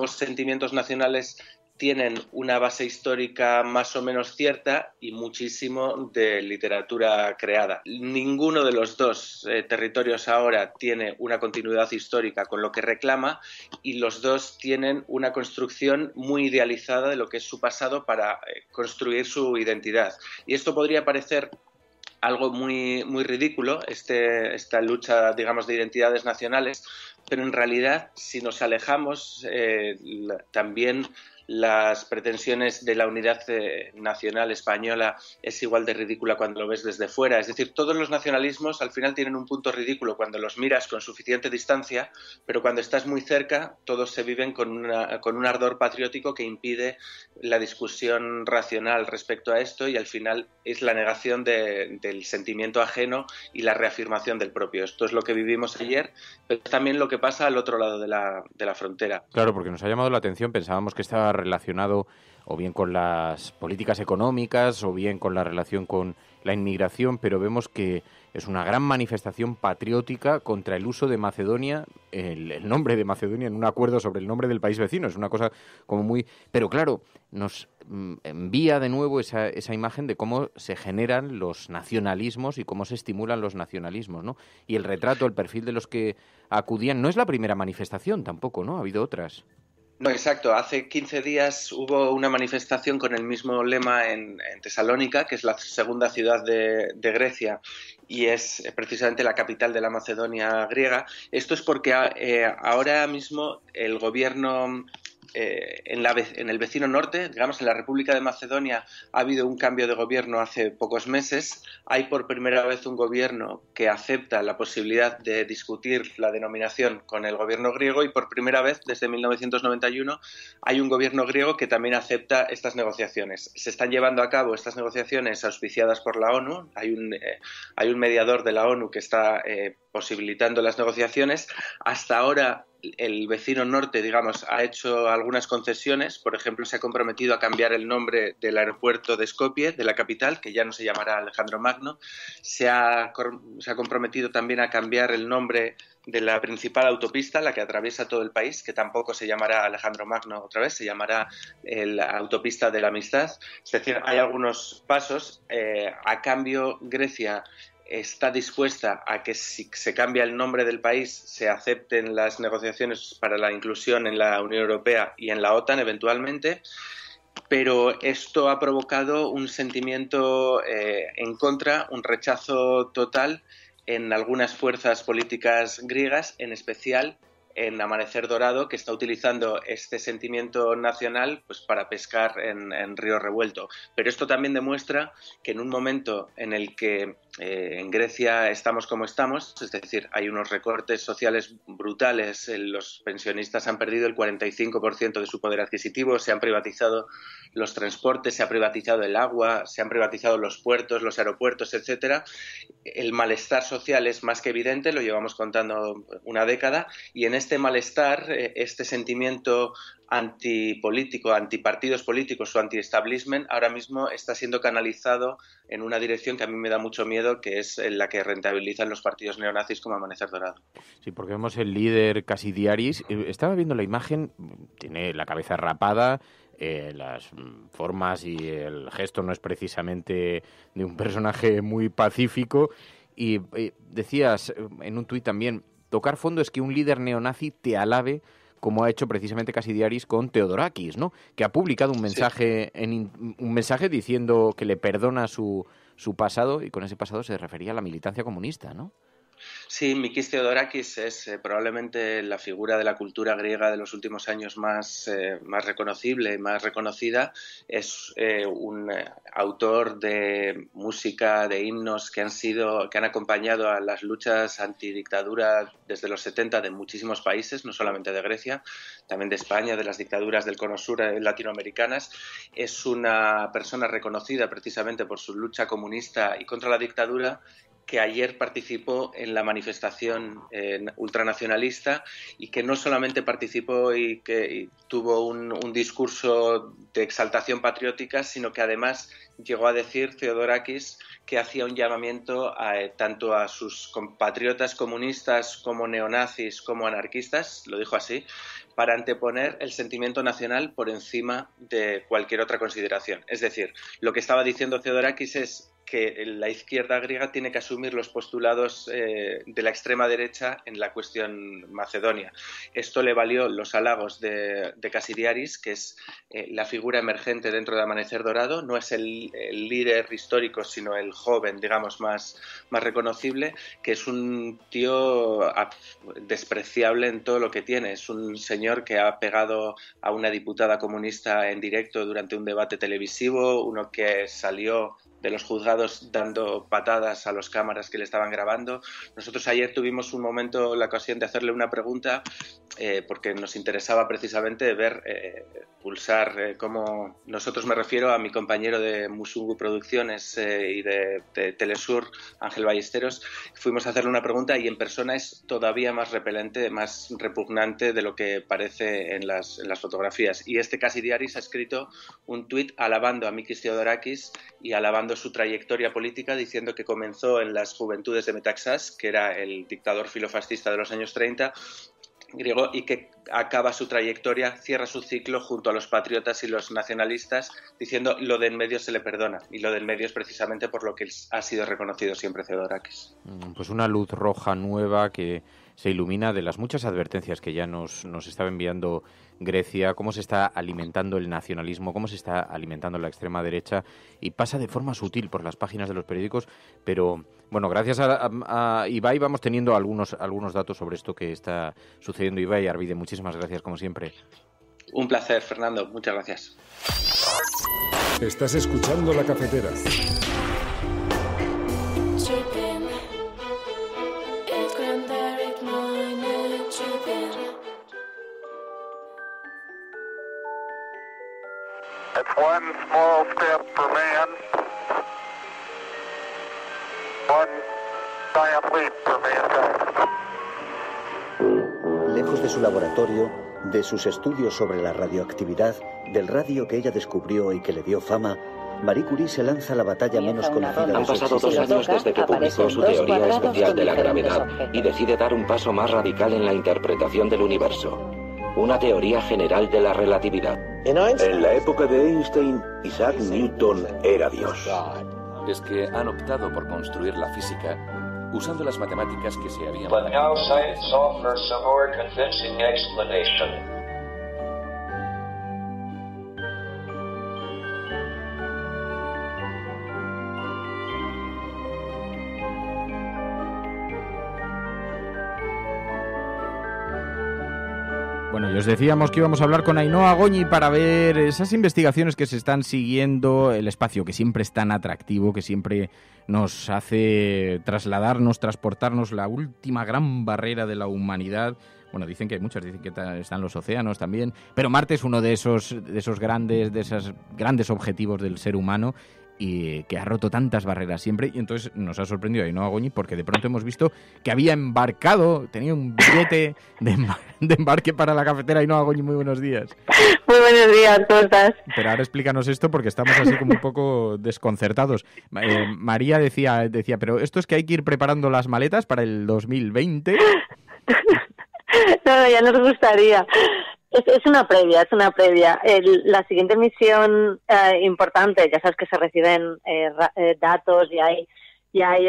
S10: sentimientos nacionales tienen una base histórica más o menos cierta y muchísimo de literatura creada. Ninguno de los dos territorios ahora tiene una continuidad histórica con lo que reclama y los dos tienen una construcción muy idealizada de lo que es su pasado para construir su identidad. Y esto podría parecer algo muy, muy ridículo, esta lucha, digamos, de identidades nacionales, pero en realidad, si nos alejamos, también las pretensiones de la unidad nacional española es igual de ridícula cuando lo ves desde fuera. Es decir, todos los nacionalismos al final tienen un punto ridículo cuando los miras con suficiente distancia, pero cuando estás muy cerca todos se viven con un ardor patriótico que impide la discusión racional respecto a esto y al final es la negación del sentimiento ajeno y la reafirmación del propio. Esto es lo que vivimos ayer, pero también lo que pasa al otro lado de la frontera.
S15: Claro, porque nos ha llamado la atención, pensábamos que estaba relacionado o bien con las políticas económicas o bien con la relación con la inmigración, pero vemos que es una gran manifestación patriótica contra el uso de Macedonia, el nombre de Macedonia en un acuerdo sobre el nombre del país vecino. Es una cosa como muy... Pero claro, nos envía de nuevo esa imagen de cómo se generan los nacionalismos y cómo se estimulan los nacionalismos, ¿no? Y el retrato, el perfil de los que acudían, no es la primera manifestación tampoco, ¿no? Ha habido otras.
S10: No, exacto. Hace 15 días hubo una manifestación con el mismo lema en Tesalónica, que es la segunda ciudad de Grecia y es precisamente la capital de la Macedonia griega. Esto es porque ahora mismo el gobierno en el vecino norte, digamos en la República de Macedonia, ha habido un cambio de gobierno hace pocos meses. Hay por primera vez un gobierno que acepta la posibilidad de discutir la denominación con el gobierno griego y por primera vez desde 1991 hay un gobierno griego que también acepta estas negociaciones. Se están llevando a cabo estas negociaciones auspiciadas por la ONU. Hay un mediador de la ONU que está posibilitando las negociaciones. Hasta ahora el vecino norte, digamos, ha hecho algunas concesiones. Por ejemplo, se ha comprometido a cambiar el nombre del aeropuerto de Skopje, de la capital, que ya no se llamará Alejandro Magno. Se ha comprometido también a cambiar el nombre de la principal autopista, la que atraviesa todo el país, que tampoco se llamará Alejandro Magno otra vez, se llamará la autopista de la amistad. Es decir, hay algunos pasos. A cambio, Grecia está dispuesta a que si se cambia el nombre del país se acepten las negociaciones para la inclusión en la Unión Europea y en la OTAN eventualmente, pero esto ha provocado un sentimiento en contra, un rechazo total en algunas fuerzas políticas griegas, en especial en Amanecer Dorado, que está utilizando este sentimiento nacional pues para pescar en río revuelto. Pero esto también demuestra que en un momento en el que en Grecia estamos como estamos, es decir, hay unos recortes sociales brutales, los pensionistas han perdido el 45% de su poder adquisitivo, se han privatizado los transportes, se ha privatizado el agua, se han privatizado los puertos, los aeropuertos, etcétera. El malestar social es más que evidente, lo llevamos contando una década, y en este malestar, este sentimiento antipolítico, antipartidos políticos o anti-establishment, ahora mismo está siendo canalizado en una dirección que a mí me da mucho miedo, que es la que rentabilizan los partidos neonazis como Amanecer Dorado.
S15: Sí, porque vemos el líder Kasidiaris. Estaba viendo la imagen, tiene la cabeza rapada, las formas y el gesto no es precisamente de un personaje muy pacífico. Y decías en un tuit también, tocar fondo es que un líder neonazi te alabe, como ha hecho precisamente Kasidiaris con Theodorakis, ¿no? Que ha publicado un mensaje, un mensaje diciendo que le perdona su pasado, y con ese pasado se refería a la militancia comunista, ¿no?
S10: Sí, Mikis Theodorakis es probablemente la figura de la cultura griega de los últimos años más reconocible, más reconocida. Es un autor de música, de himnos que han acompañado a las luchas antidictadura desde los 70 de muchísimos países, no solamente de Grecia, también de España, de las dictaduras del Cono Sur latinoamericanas. Es una persona reconocida precisamente por su lucha comunista y contra la dictadura, que ayer participó en la manifestación ultranacionalista y que no solamente participó y tuvo un discurso de exaltación patriótica, sino que además llegó a decir Theodorakis que hacía un llamamiento tanto a sus compatriotas comunistas como neonazis como anarquistas, lo dijo así, para anteponer el sentimiento nacional por encima de cualquier otra consideración. Es decir, lo que estaba diciendo Theodorakis es que la izquierda griega tiene que asumir los postulados de la extrema derecha en la cuestión macedonia. Esto le valió los halagos de Kasidiaris, que es la figura emergente dentro de Amanecer Dorado. No es el líder histórico, sino el joven, digamos, más reconocible, que es un tío despreciable en todo lo que tiene. Es un señor que ha pegado a una diputada comunista en directo durante un debate televisivo, uno que salió de los juzgados dando patadas a los cámaras que le estaban grabando. Nosotros ayer tuvimos un momento, la ocasión de hacerle una pregunta, porque nos interesaba precisamente ver, pulsar cómo nosotros, me refiero a mi compañero de Musungu Producciones y de Telesur, Ángel Ballesteros, fuimos a hacerle una pregunta y en persona es todavía más repelente, más repugnante de lo que parece en las fotografías. Y Kasidiaris ha escrito un tuit alabando a Mikis Theodorakis y alabando su trayectoria política, diciendo que comenzó en las juventudes de Metaxás, que era el dictador filofascista de los años 30, griego, y que acaba su trayectoria, cierra su ciclo junto a los patriotas y los nacionalistas, diciendo lo de en medio se le perdona, y lo de en medio es precisamente por lo que ha sido reconocido siempre Theodorakis.
S15: Pues una luz roja nueva que se ilumina de las muchas advertencias que ya nos estaba enviando Grecia, cómo se está alimentando el nacionalismo, cómo se está alimentando la extrema derecha, y pasa de forma sutil por las páginas de los periódicos, pero bueno, gracias a Ibai vamos teniendo algunos datos sobre esto que está sucediendo. Ibai Arvide, muchísimas gracias como siempre.
S10: Un placer, Fernando, muchas gracias.
S1: Estás escuchando La Cafetera.
S18: One small step for man, one giant leap for mankind.
S19: Lejos de su laboratorio, de sus estudios sobre la radioactividad, del radio que ella descubrió y que le dio fama, Marie Curie se lanza a la batalla menos conocida de su existencia.
S20: Han pasado 2 años desde que publicó su teoría especial de la gravedad y decide dar un paso más radical en la interpretación del universo. Una teoría general de la relatividad.
S21: En la época de Einstein, Isaac Newton era Dios.
S22: Es que han optado por construir la física usando las matemáticas que se habían...
S23: But now science offers a more convincing explanation.
S15: Bueno, y os decíamos que íbamos a hablar con Ainhoa Goñi para ver esas investigaciones que se están siguiendo, el espacio que siempre es tan atractivo, que siempre nos hace transportarnos la última gran barrera de la humanidad. Bueno, dicen que hay muchas, dicen que están los océanos también, pero Marte es uno de esos grandes objetivos del ser humano. y que ha roto tantas barreras siempre, y entonces nos ha sorprendido Ainhoa Goñi porque de pronto hemos visto que había embarcado, tenía un billete de embarque para la cafetera. Ainhoa Goñi, muy buenos días.
S2: Muy buenos días, ¿cómo estás?
S15: Pero ahora explícanos esto porque estamos así como un poco desconcertados. María decía, pero esto es que hay que ir preparando las maletas para el 2020.
S2: No, ya nos gustaría. Es una previa. La siguiente misión importante, ya sabes que se reciben datos y hay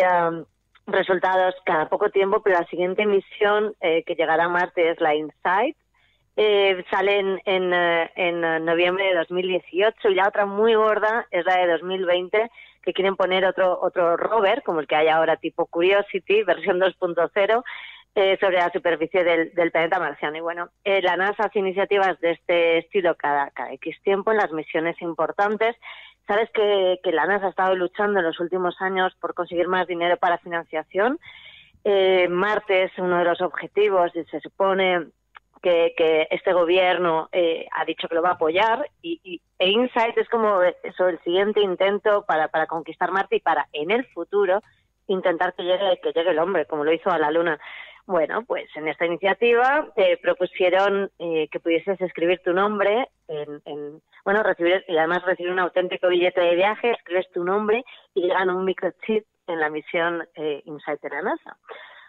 S2: resultados cada poco tiempo, pero la siguiente misión que llegará a Marte es la InSight. Sale en noviembre de 2018 y la otra muy gorda es la de 2020, que quieren poner otro rover, como el que hay ahora, tipo Curiosity, versión 2.0, sobre la superficie del planeta marciano. Y bueno, la NASA hace iniciativas de este estilo cada X tiempo en las misiones importantes. Sabes que la NASA ha estado luchando en los últimos años por conseguir más dinero para financiación. Marte es uno de los objetivos y se supone que este gobierno ha dicho que lo va a apoyar e InSight es como eso, el siguiente intento para conquistar Marte y para en el futuro intentar que llegue el hombre, como lo hizo a la Luna. Bueno, pues en esta iniciativa propusieron que pudieses escribir tu nombre recibir un auténtico billete de viaje, escribes tu nombre y llegan un microchip en la misión InSight de la NASA.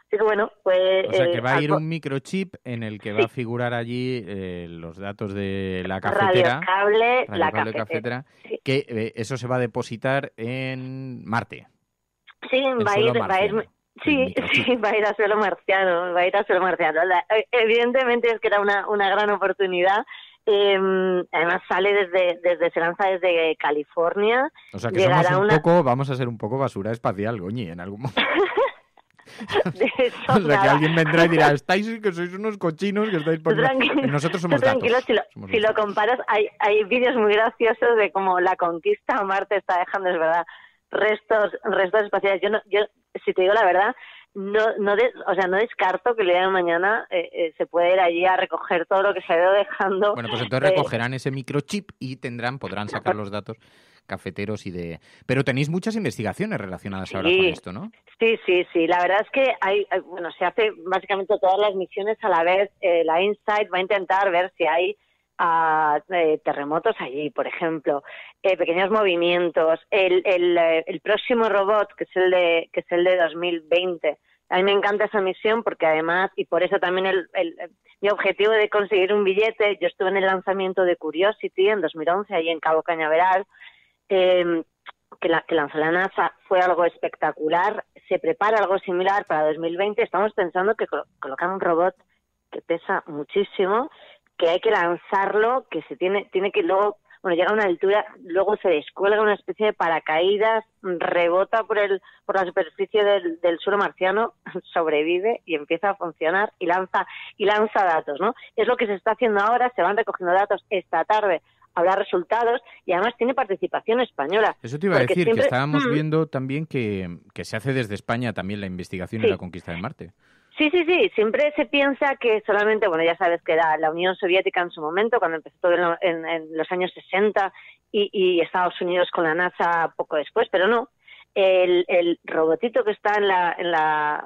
S2: Así que bueno, pues...
S15: O sea, que va a ir un microchip en el que va a figurar allí los datos de la cafetera.
S2: Radiocable, la cafetera.
S15: Sí. Que eso se va a depositar en Marte.
S2: Sí, va a ir a suelo marciano, Evidentemente es que era una gran oportunidad. Además se lanza desde California.
S15: O sea que vamos a ser un poco basura espacial, Goñi, en algún momento.
S2: O
S15: sea, que alguien vendrá y dirá, que sois unos cochinos que estáis por... Nosotros somos datos.
S2: Tranquilo, si lo comparas, hay vídeos muy graciosos de cómo la conquista a Marte está dejando, es verdad, restos espaciales. Yo si te digo la verdad, no descarto que el día de mañana se pueda ir allí a recoger todo lo que se ha ido dejando.
S15: Bueno, pues entonces recogerán ese microchip y podrán sacar los datos cafeteros Pero tenéis muchas investigaciones relacionadas ahora con esto, ¿no?
S2: Sí. La verdad es que se hace básicamente todas las misiones a la vez. La InSight va a intentar ver si hay terremotos allí, por ejemplo, pequeños movimientos. El próximo robot, que es el de 2020. A mí me encanta esa misión porque además, y por eso también mi objetivo de conseguir un billete, yo estuve en el lanzamiento de Curiosity en 2011, allí en Cabo Cañaveral, que lanzó la NASA, fue algo espectacular. Se prepara algo similar para 2020. Estamos pensando que colocar un robot que pesa muchísimo, que hay que lanzarlo, que se tiene que luego, llega a una altura, luego se descuelga una especie de paracaídas, rebota por la superficie del suelo marciano, sobrevive y empieza a funcionar y lanza datos, ¿no? Es lo que se está haciendo ahora, se van recogiendo datos esta tarde. Habrá resultados y además tiene participación española.
S15: Eso te iba a decir, que estábamos viendo también que se hace desde España también la investigación y la conquista de Marte.
S2: Sí. Siempre se piensa que solamente, ya sabes que era la Unión Soviética en su momento, cuando empezó todo en los años 60 y Estados Unidos con la NASA poco después, pero no. El robotito que está en la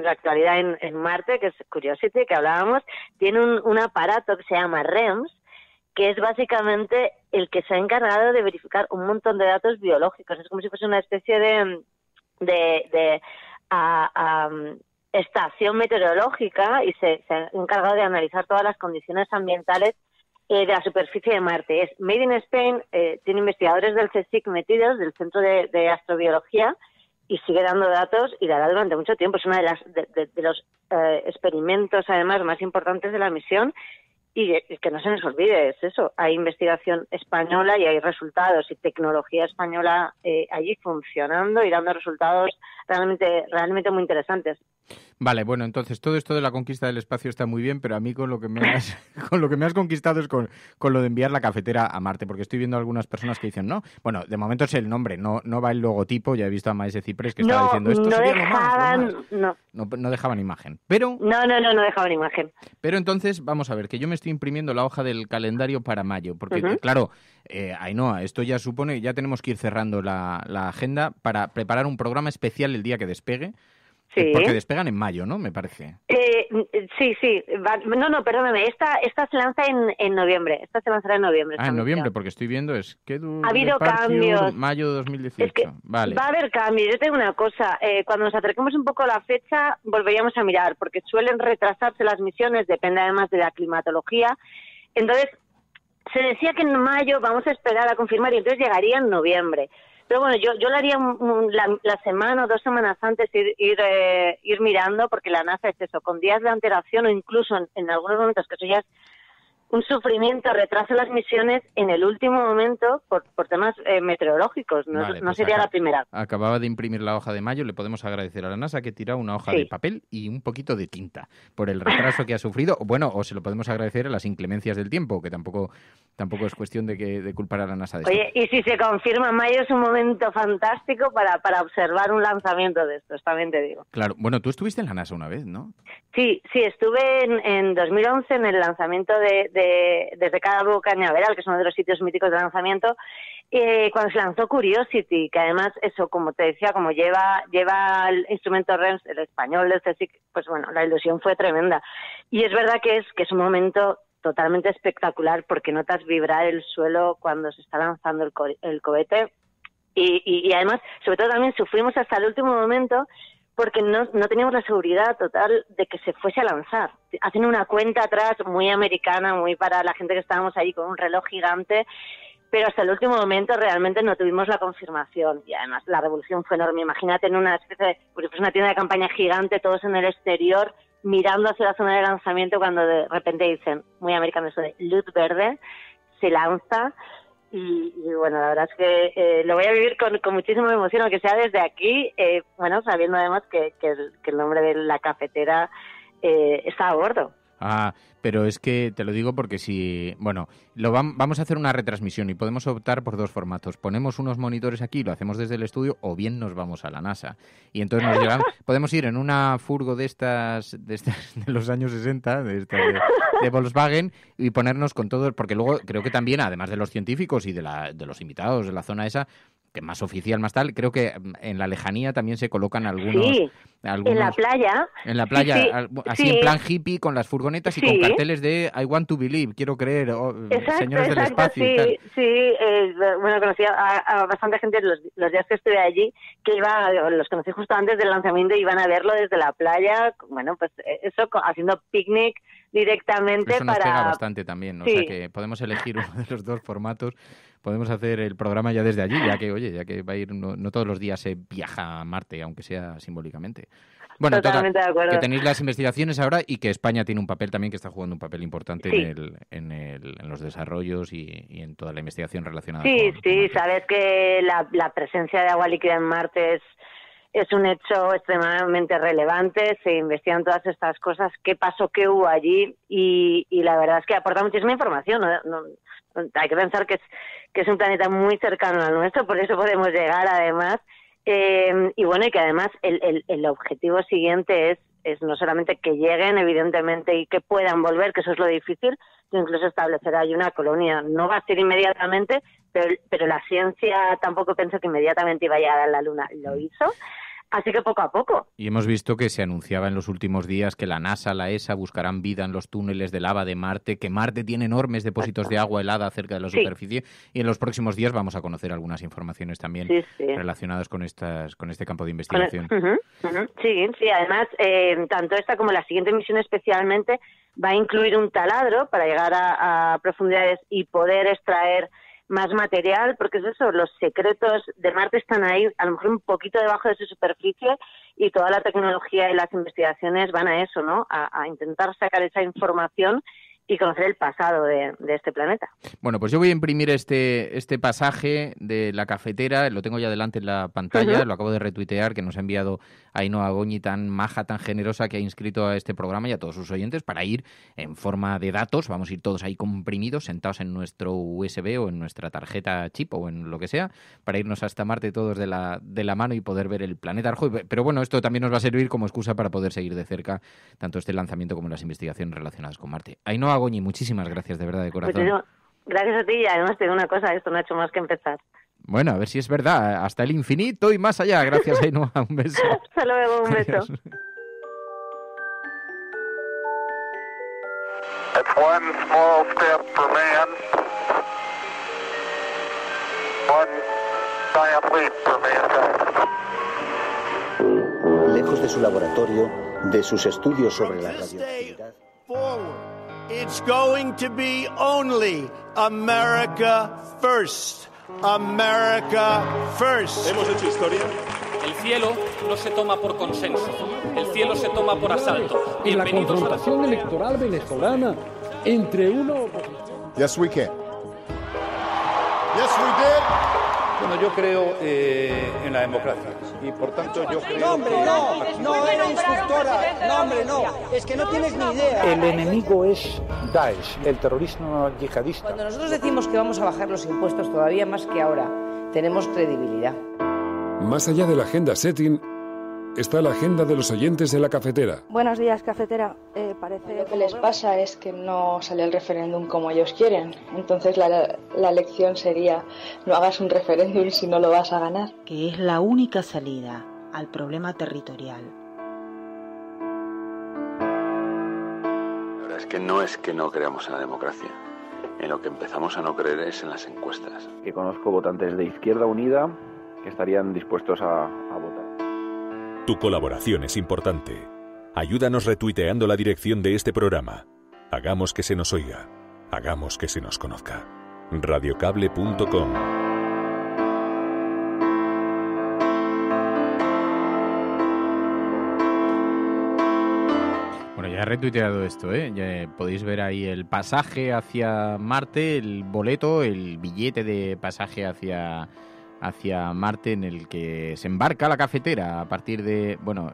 S2: actualidad en Marte, que es Curiosity, que hablábamos, tiene un aparato que se llama REMS, que es básicamente el que se ha encargado de verificar un montón de datos biológicos. Es como si fuese una especie de estación meteorológica y se ha encargado de analizar todas las condiciones ambientales de la superficie de Marte. Es Made in Spain, tiene investigadores del CSIC metidos, del Centro de Astrobiología, y sigue dando datos y dará durante mucho tiempo. Es uno de los experimentos, además, más importantes de la misión. Y que no se nos olvide, es eso, hay investigación española y hay resultados y tecnología española allí funcionando y dando resultados realmente muy interesantes.
S15: Vale, bueno, entonces todo esto de la conquista del espacio está muy bien, pero a mí con lo que me has conquistado es con lo de enviar la cafetera a Marte, porque estoy viendo algunas personas que dicen, no, bueno, de momento es el nombre, no va el logotipo, ya he visto a Maese Ciprés que estaba diciendo esto sería lo más. No dejaban imagen, pero...
S2: No dejaban imagen.
S15: Pero entonces, vamos a ver, que yo me estoy imprimiendo la hoja del calendario para mayo, porque claro, Ainhoa, esto ya supone, ya tenemos que ir cerrando la agenda para preparar un programa especial el día que despegue.
S2: Sí.
S15: Porque despegan en mayo, ¿no? Me parece.
S2: Sí. No, perdóname. Esta se lanza en noviembre. Esta se lanzará en noviembre.
S15: En noviembre, porque estoy viendo
S2: ha habido cambios.
S15: Mayo de 2018.
S2: Es que
S15: vale.
S2: Va a haber cambios. Yo tengo una cosa. Cuando nos acerquemos un poco a la fecha, volveríamos a mirar, porque suelen retrasarse las misiones, depende además de la climatología. Entonces, se decía que en mayo vamos a esperar a confirmar y entonces llegaría en noviembre. Pero bueno, yo lo haría la semana o 2 semanas antes ir mirando, porque la NASA es eso, con días de antelación o incluso en algunos momentos, que eso ya es un sufrimiento, retrasa las misiones en el último momento por temas meteorológicos.
S15: Vale,
S2: no sería la primera.
S15: Acababa de imprimir la hoja de mayo. Le podemos agradecer a la NASA que ha tirado una hoja de papel y un poquito de tinta por el retraso que ha sufrido. Bueno, o se lo podemos agradecer a las inclemencias del tiempo, que tampoco es cuestión de culpar a la NASA de esto.
S2: Oye, y si se confirma, mayo es un momento fantástico para observar un lanzamiento de estos, también te digo.
S15: Claro. Bueno, tú estuviste en la NASA una vez, ¿no?
S2: Sí, estuve en 2011 en el lanzamiento desde Cabo Cañaveral, que es uno de los sitios míticos de lanzamiento, cuando se lanzó Curiosity, que además, eso, como te decía, como lleva el instrumento REMS, el español del CSIC, pues bueno, la ilusión fue tremenda. Y es verdad que es un momento totalmente espectacular, porque notas vibrar el suelo cuando se está lanzando el cohete. Y además, sobre todo también sufrimos hasta el último momento, porque no teníamos la seguridad total de que se fuese a lanzar. Hacen una cuenta atrás muy americana, muy para la gente que estábamos allí con un reloj gigante, pero hasta el último momento realmente no tuvimos la confirmación. Y además la revolución fue enorme. Imagínate en una especie de, pues una tienda de campaña gigante, todos en el exterior, mirando hacia la zona de lanzamiento, cuando de repente dicen, muy americano eso de luz verde, se lanza. Y bueno, la verdad es que lo voy a vivir con muchísima emoción, aunque sea desde aquí, bueno, sabiendo además que el nombre de la cafetera está a bordo.
S15: Ah, pero es que te lo digo porque si... Bueno, vamos a hacer una retransmisión y podemos optar por 2 formatos. Ponemos unos monitores aquí, lo hacemos desde el estudio, o bien nos vamos a la NASA. Y entonces nos llevamos, podemos ir en una furgo de estas de los años 60, de Volkswagen, y ponernos con todo... Porque luego creo que también, además de los científicos y de los invitados de la zona esa, que más oficial, más tal, creo que en la lejanía también se colocan algunos...
S2: Sí, en la playa.
S15: En la playa, sí, así en plan hippie, con las furgonetas y con carteles de I want to believe, quiero creer, señores del espacio y tal.
S2: Sí, bueno, conocí a bastante gente los días que estuve allí, que los conocí justo antes del lanzamiento y iban a verlo desde la playa, bueno, pues eso, haciendo picnic directamente.
S15: Eso nos pega bastante también, o sea que podemos elegir uno de los 2 formatos. Podemos hacer el programa ya desde allí, ya que va a ir, no todos los días se viaja a Marte, aunque sea simbólicamente. Bueno,
S2: totalmente de acuerdo.
S15: Que tenéis las investigaciones ahora y que España tiene un papel también, que está jugando un papel importante en los desarrollos y en toda la investigación relacionada con Marte.
S2: Sabes que la presencia de agua líquida en Marte es un hecho extremadamente relevante, se investigan todas estas cosas, qué pasó, qué hubo allí, y la verdad es que aporta muchísima información. Hay que pensar que es un planeta muy cercano al nuestro, por eso podemos llegar además, y bueno, y que además el objetivo siguiente es no solamente que lleguen, evidentemente, y que puedan volver, que eso es lo difícil, sino incluso establecer ahí una colonia. No va a ser inmediatamente, pero la ciencia tampoco pensó que inmediatamente iba a llegar a la Luna. Lo hizo. Así que poco a poco.
S15: Y hemos visto que se anunciaba en los últimos días que la NASA, la ESA buscarán vida en los túneles de lava de Marte, que Marte tiene enormes depósitos de agua helada cerca de la superficie, y en los próximos días vamos a conocer algunas informaciones también relacionadas con este campo de investigación.
S2: Sí, además, tanto esta como la siguiente misión especialmente va a incluir un taladro para llegar a profundidades y poder extraer más material, porque es eso, los secretos de Marte están ahí, a lo mejor un poquito debajo de su superficie, y toda la tecnología y las investigaciones van a eso, ¿no? A intentar sacar esa información y conocer el pasado de este planeta.
S15: Bueno, pues yo voy a imprimir este pasaje de la cafetera, lo tengo ya delante en la pantalla, lo acabo de retuitear, que nos ha enviado Ainhoa Goñi, tan maja, tan generosa, que ha inscrito a este programa y a todos sus oyentes para ir en forma de datos. Vamos a ir todos ahí comprimidos, sentados en nuestro USB o en nuestra tarjeta chip o en lo que sea, para irnos hasta Marte todos de la mano y poder ver el planeta Arjona. Pero bueno, esto también nos va a servir como excusa para poder seguir de cerca tanto este lanzamiento como las investigaciones relacionadas con Marte. Ainhoa Goñi, muchísimas gracias, de verdad, de corazón.
S2: Pues gracias a ti, y además te digo una cosa, esto no ha hecho más que empezar.
S15: Bueno, a ver si es verdad, hasta el infinito y más allá. Gracias, Ainhoa, un beso.
S2: Hasta luego, un beso.
S15: Adiós.
S18: It's one small step for man, one giant leap for mankind.
S19: Lejos de su laboratorio, de sus estudios sobre la radioactividad.
S3: It's going to be only America first. America first.
S4: Hemos hecho historia.
S11: El cielo no se toma por consenso, el cielo se toma por asalto.
S4: En la confrontación electoral venezolana entre una oposición.
S5: Yes, we can.
S4: Yes, we did.
S24: Bueno, yo creo en la democracia y por tanto yo creo...
S3: No, hombre, no era instructora. No, hombre, no. Es que no tienes ni idea.
S24: El enemigo es Daesh, el terrorismo yihadista.
S25: Cuando nosotros decimos que vamos a bajar los impuestos todavía más que ahora, tenemos credibilidad.
S1: Más allá de la agenda setting, está la agenda de los oyentes de la cafetera.
S26: Buenos días, cafetera.
S27: Lo que les pasa es que no sale el referéndum como ellos quieren. Entonces la lección sería: no hagas un referéndum si no lo vas a ganar.
S28: Que es la única salida al problema territorial.
S29: La verdad es que no creamos en la democracia. En lo que empezamos a no creer es en las encuestas.
S30: Que conozco votantes de Izquierda Unida que estarían dispuestos a votar.
S8: Tu colaboración es importante. Ayúdanos retuiteando la dirección de este programa. Hagamos que se nos oiga. Hagamos que se nos conozca. Radiocable.com.
S15: Bueno, ya he retuiteado esto, ¿eh? Ya podéis ver ahí el pasaje hacia Marte, el boleto, el billete de pasaje hacia Marte en el que se embarca la cafetera a partir de... Bueno,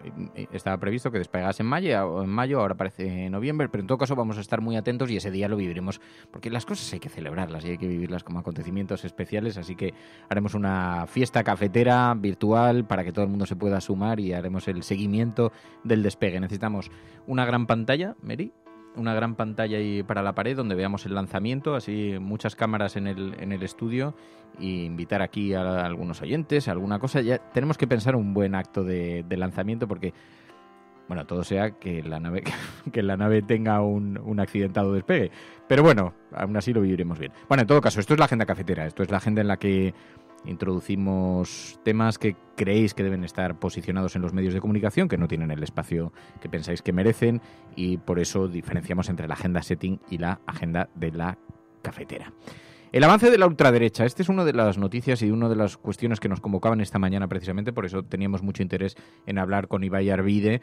S15: estaba previsto que despegase en mayo, ahora parece en noviembre, pero en todo caso vamos a estar muy atentos y ese día lo viviremos, porque las cosas hay que celebrarlas y hay que vivirlas como acontecimientos especiales, así que haremos una fiesta cafetera virtual para que todo el mundo se pueda sumar y haremos el seguimiento del despegue. Necesitamos una gran pantalla, Mary, una gran pantalla ahí para la pared donde veamos el lanzamiento, así muchas cámaras en el estudio, y invitar aquí a algunos oyentes, a alguna cosa. Ya tenemos que pensar un buen acto de lanzamiento, porque bueno, todo sea que la nave tenga un accidentado despegue, pero bueno, aún así lo viviremos bien. Bueno, en todo caso, esto es la agenda cafetera, esto es la agenda en la que introducimos temas que creéis que deben estar posicionados en los medios de comunicación, que no tienen el espacio que pensáis que merecen, y por eso diferenciamos entre la agenda setting y la agenda de la cafetera. El avance de la ultraderecha, este es una de las noticias y una de las cuestiones que nos convocaban esta mañana precisamente, por eso teníamos mucho interés en hablar con Ibai Arvide.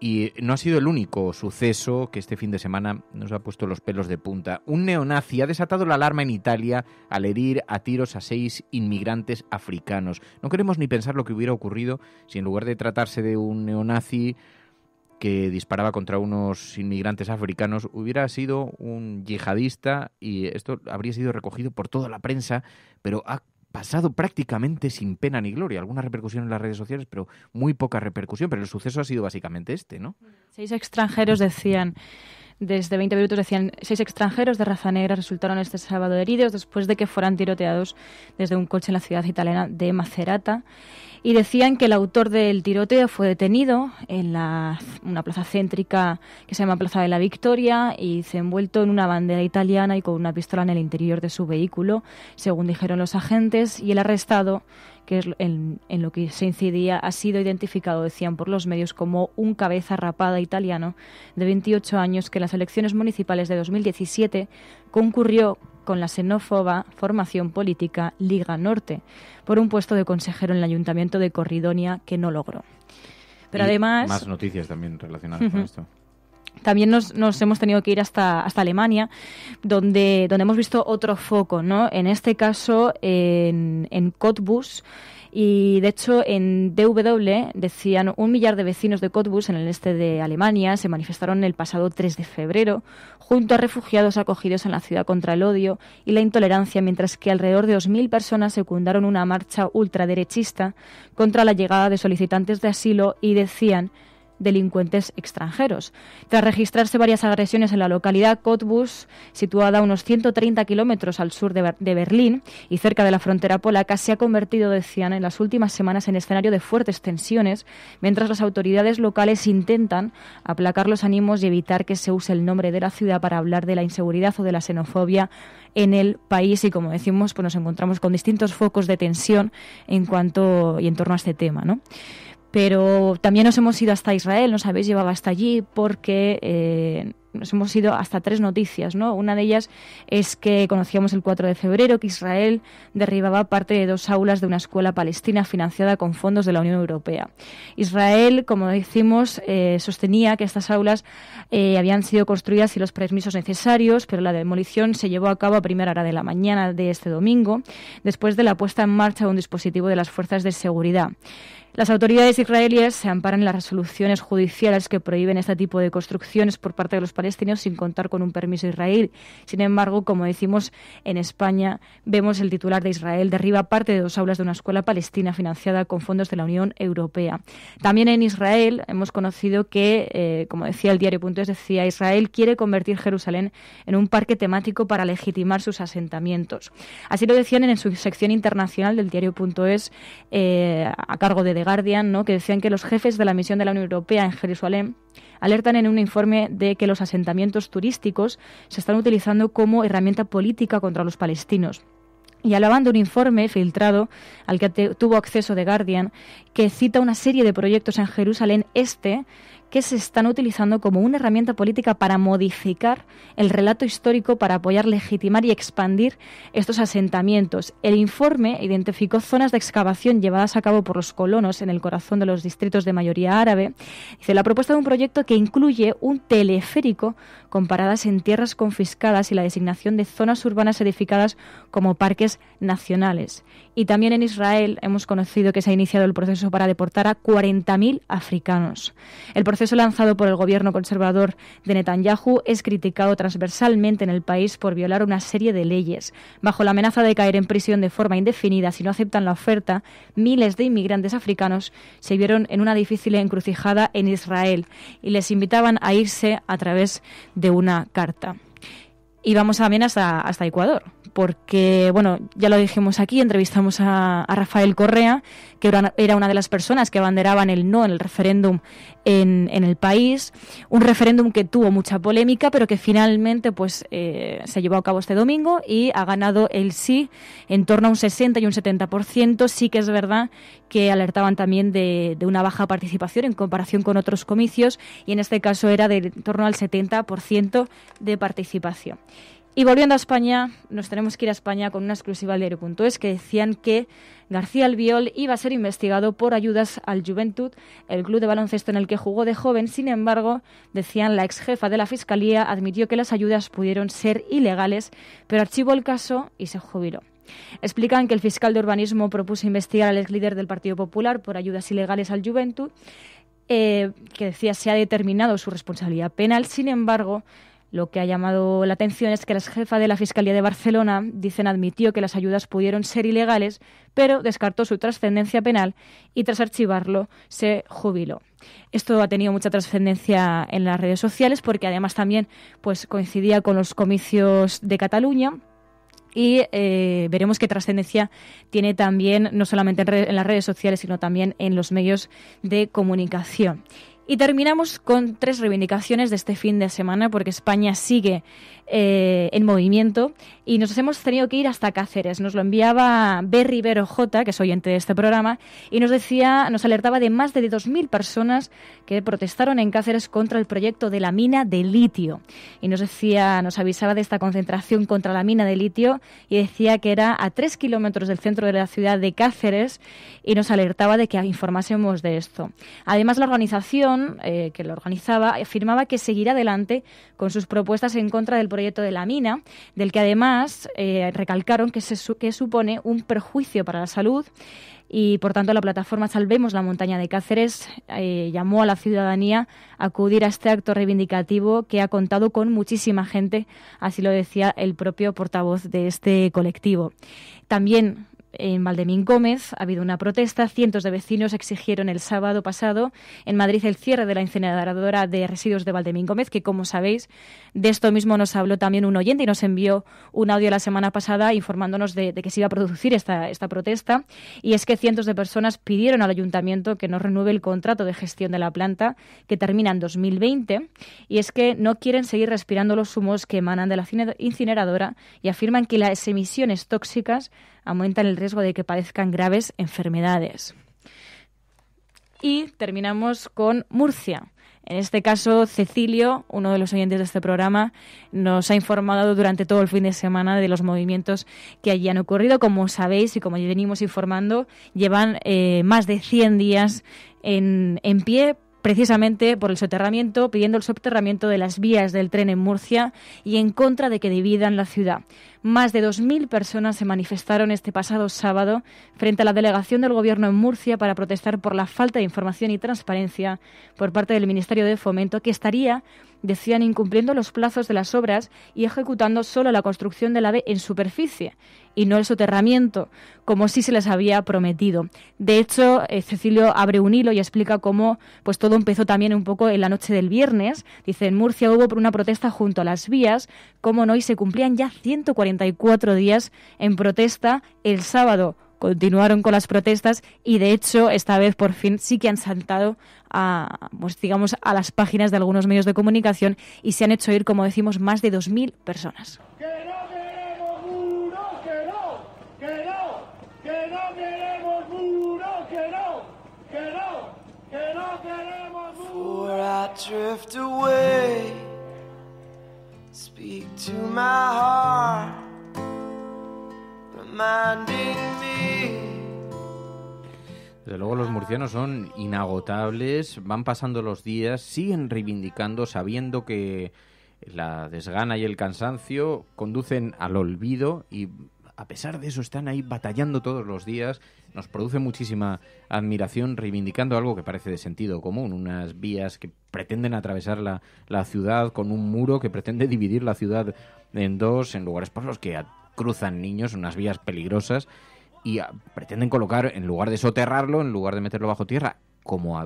S15: Y no ha sido el único suceso que este fin de semana nos ha puesto los pelos de punta. Un neonazi ha desatado la alarma en Italia al herir a tiros a 6 inmigrantes africanos. No queremos ni pensar lo que hubiera ocurrido si en lugar de tratarse de un neonazi que disparaba contra unos inmigrantes africanos hubiera sido un yihadista, y esto habría sido recogido por toda la prensa, pero ha pasado prácticamente sin pena ni gloria. Alguna repercusión en las redes sociales, pero muy poca repercusión. Pero el suceso ha sido básicamente este, ¿no?
S16: 6 extranjeros decían, desde 20 minutos decían, 6 extranjeros de raza negra resultaron este sábado heridos después de que fueran tiroteados desde un coche en la ciudad italiana de Macerata. Y decían que el autor del tiroteo fue detenido en una plaza céntrica que se llama Plaza de la Victoria, y se envuelto en una bandera italiana y con una pistola en el interior de su vehículo, según dijeron los agentes. Y el arrestado, que es en lo que se incidía, ha sido identificado, decían por los medios, como un cabeza rapada italiano de 28 años que en las elecciones municipales de 2017 concurrió con la xenófoba formación política Liga Norte por un puesto de consejero en el ayuntamiento de Corridonia, que no logró. Pero
S15: y
S16: además...
S15: más noticias también relacionadas con esto.
S16: También nos hemos tenido que ir hasta Alemania, donde hemos visto otro foco, ¿no? En este caso en Cottbus. Y, de hecho, en DW decían 1 millar de vecinos de Cottbus, en el este de Alemania, se manifestaron el pasado 3 de febrero junto a refugiados acogidos en la ciudad contra el odio y la intolerancia, mientras que alrededor de 2.000 personas secundaron una marcha ultraderechista contra la llegada de solicitantes de asilo y decían delincuentes extranjeros. Tras registrarse varias agresiones en la localidad, Cottbus, situada a unos 130 kilómetros al sur de Berlín y cerca de la frontera polaca, se ha convertido, decían, en las últimas semanas en escenario de fuertes tensiones, mientras las autoridades locales intentan aplacar los ánimos y evitar que se use el nombre de la ciudad para hablar de la inseguridad o de la xenofobia en el país. Y, como decimos, pues nos encontramos con distintos focos de tensión en torno a este tema, ¿no? Pero también nos hemos ido hasta Israel, nos habéis llevado hasta allí porque nos hemos ido hasta 3 noticias, ¿no? Una de ellas es que conocíamos el 4 de febrero que Israel derribaba parte de 2 aulas de una escuela palestina financiada con fondos de la Unión Europea. Israel, como decimos, sostenía que estas aulas habían sido construidas sin los permisos necesarios, pero la demolición se llevó a cabo a primera hora de la mañana de este domingo, después de la puesta en marcha de un dispositivo de las fuerzas de seguridad. Las autoridades israelíes se amparan en las resoluciones judiciales que prohíben este tipo de construcciones por parte de los palestinos sin contar con un permiso israelí. Sin embargo, como decimos, en España vemos el titular de Israel derriba parte de 2 aulas de una escuela palestina financiada con fondos de la Unión Europea. También en Israel hemos conocido que, como decía el diario.es, decía Israel quiere convertir Jerusalén en un parque temático para legitimar sus asentamientos. Así lo decían en su sección internacional del diario.es a cargo de The Guardian, ¿no? Que decían que los jefes de la misión de la Unión Europea en Jerusalén alertan en un informe de que los asentamientos turísticos se están utilizando como herramienta política contra los palestinos. Y hablaban de un informe filtrado al que tuvo acceso The Guardian, que cita una serie de proyectos en Jerusalén Este que se están utilizando como una herramienta política para modificar el relato histórico para apoyar, legitimar y expandir estos asentamientos. El informe identificó zonas de excavación llevadas a cabo por los colonos en el corazón de los distritos de mayoría árabe. Dice, la propuesta de un proyecto que incluye un teleférico con paradas en tierras confiscadas y la designación de zonas urbanas edificadas como parques nacionales. Y también en Israel hemos conocido que se ha iniciado el proceso para deportar a 40.000 africanos. El proceso lanzado por el gobierno conservador de Netanyahu es criticado transversalmente en el país por violar una serie de leyes. Bajo la amenaza de caer en prisión de forma indefinida si no aceptan la oferta, miles de inmigrantes africanos se vieron en una difícil encrucijada en Israel y les invitaban a irse a través de una carta. Y vamos también hasta Ecuador, porque, bueno, ya lo dijimos aquí, entrevistamos a Rafael Correa, que era una de las personas que abanderaban el no en el referéndum en el país, un referéndum que tuvo mucha polémica, pero que finalmente pues se llevó a cabo este domingo y ha ganado el sí en torno a un 60 y un 70%. Sí que es verdad que alertaban también de una baja participación en comparación con otros comicios, y en este caso era de en torno al 70% de participación. Y volviendo a España, nos tenemos que ir a España con una exclusiva del diario.es que decían que García Albiol iba a ser investigado por ayudas al Joventut, el club de baloncesto en el que jugó de joven. Sin embargo, decían, la exjefa de la Fiscalía admitió que las ayudas pudieron ser ilegales, pero archivó el caso y se jubiló. Explican que el fiscal de urbanismo propuso investigar al exlíder del Partido Popular por ayudas ilegales al Joventut, que decía se ha determinado su responsabilidad penal. Sin embargo, lo que ha llamado la atención es que la jefa de la Fiscalía de Barcelona, dicen, admitió que las ayudas pudieron ser ilegales, pero descartó su trascendencia penal y tras archivarlo se jubiló. Esto ha tenido mucha trascendencia en las redes sociales porque además también pues coincidía con los comicios de Cataluña. Y veremos qué trascendencia tiene también, no solamente en las redes sociales, sino también en los medios de comunicación. Y terminamos con 3 reivindicaciones de este fin de semana, porque España sigue en movimiento, y nos hemos tenido que ir hasta Cáceres. Nos lo enviaba B. Rivero J., que es oyente de este programa, y nos alertaba de más de 2.000 personas que protestaron en Cáceres contra el proyecto de la mina de litio. Y nos avisaba de esta concentración contra la mina de litio, y decía que era a 3 kilómetros del centro de la ciudad de Cáceres, y nos alertaba de que informásemos de esto. Además, la organización que lo organizaba afirmaba que seguirá adelante con sus propuestas en contra del proyecto de la mina, del que además recalcaron que supone un perjuicio para la salud, y por tanto la plataforma Salvemos la Montaña de Cáceres llamó a la ciudadanía a acudir a este acto reivindicativo que ha contado con muchísima gente, así lo decía el propio portavoz de este colectivo. También en Valdemín Gómez ha habido una protesta. Cientos de vecinos exigieron el sábado pasado en Madrid el cierre de la incineradora de residuos de Valdemín Gómez, que, como sabéis, de esto mismo nos habló también un oyente y nos envió un audio la semana pasada informándonos de que se iba a producir esta protesta. Y es que cientos de personas pidieron al ayuntamiento que no renueve el contrato de gestión de la planta, que termina en 2020, y es que no quieren seguir respirando los humos que emanan de la incineradora, y afirman que las emisiones tóxicas aumentan el riesgo de que padezcan graves enfermedades. Y terminamos con Murcia. En este caso, Cecilio, uno de los oyentes de este programa, nos ha informado durante todo el fin de semana de los movimientos que allí han ocurrido. Como sabéis y como ya venimos informando, llevan más de 100 días en pie, precisamente por el soterramiento, pidiendo el soterramiento de las vías del tren en Murcia y en contra de que dividan la ciudad. Más de 2.000 personas se manifestaron este pasado sábado frente a la delegación del Gobierno en Murcia para protestar por la falta de información y transparencia por parte del Ministerio de Fomento, que estaría, decían, incumpliendo los plazos de las obras y ejecutando solo la construcción del AVE en superficie y no el soterramiento, como sí se les había prometido. De hecho, Cecilio abre un hilo y explica cómo pues todo empezó también un poco en la noche del viernes. Dice, en Murcia hubo una protesta junto a las vías, como no, y se cumplían ya 144 días en protesta. El sábado continuaron con las protestas y, de hecho, esta vez por fin sí que han saltado a las páginas de algunos medios de comunicación y se han hecho oír, como decimos, más de 2.000 personas.
S5: Drift away, speak to my heart, reminding me.
S15: Desde luego los murcianos son inagotables, van pasando los días, siguen reivindicando, sabiendo que la desgana y el cansancio conducen al olvido, y a pesar de eso están ahí batallando todos los días. Nos produce muchísima admiración, reivindicando algo que parece de sentido común, unas vías que pretenden atravesar la ciudad con un muro que pretende dividir la ciudad en dos, en lugares por los que cruzan niños, unas vías peligrosas, y pretenden colocar, en lugar de soterrarlo, en lugar de meterlo bajo tierra, como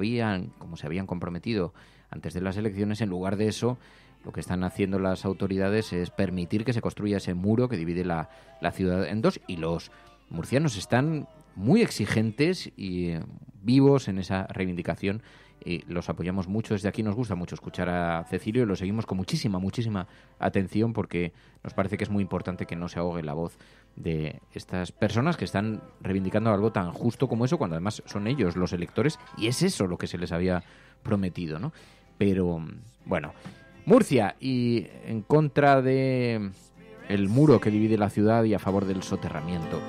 S15: se habían comprometido antes de las elecciones, en lugar de eso, lo que están haciendo las autoridades es permitir que se construya ese muro que divide la ciudad en dos, y los murcianos están muy exigentes y vivos en esa reivindicación, y los apoyamos mucho. Desde aquí nos gusta mucho escuchar a Cecilio y lo seguimos con muchísima atención, porque nos parece que es muy importante que no se ahogue la voz de estas personas que están reivindicando algo tan justo como eso, cuando además son ellos los electores y es eso lo que se les había prometido, ¿no? Pero bueno, Murcia, y en contra de el muro que divide la ciudad y a favor del soterramiento.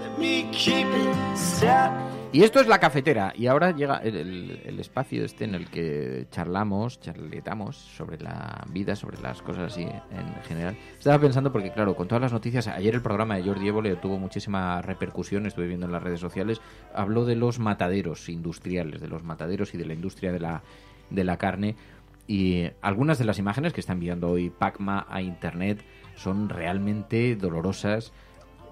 S15: Y esto es La Cafetera, y ahora llega el espacio en el que charletamos sobre la vida, sobre las cosas así en general. Estaba pensando porque, claro, con todas las noticias, ayer el programa de Jordi Évole tuvo muchísima repercusión, estuve viendo en las redes sociales, habló de los mataderos industriales, de los mataderos y de la industria de la carne, y algunas de las imágenes que está enviando hoy Pacma a Internet son realmente dolorosas.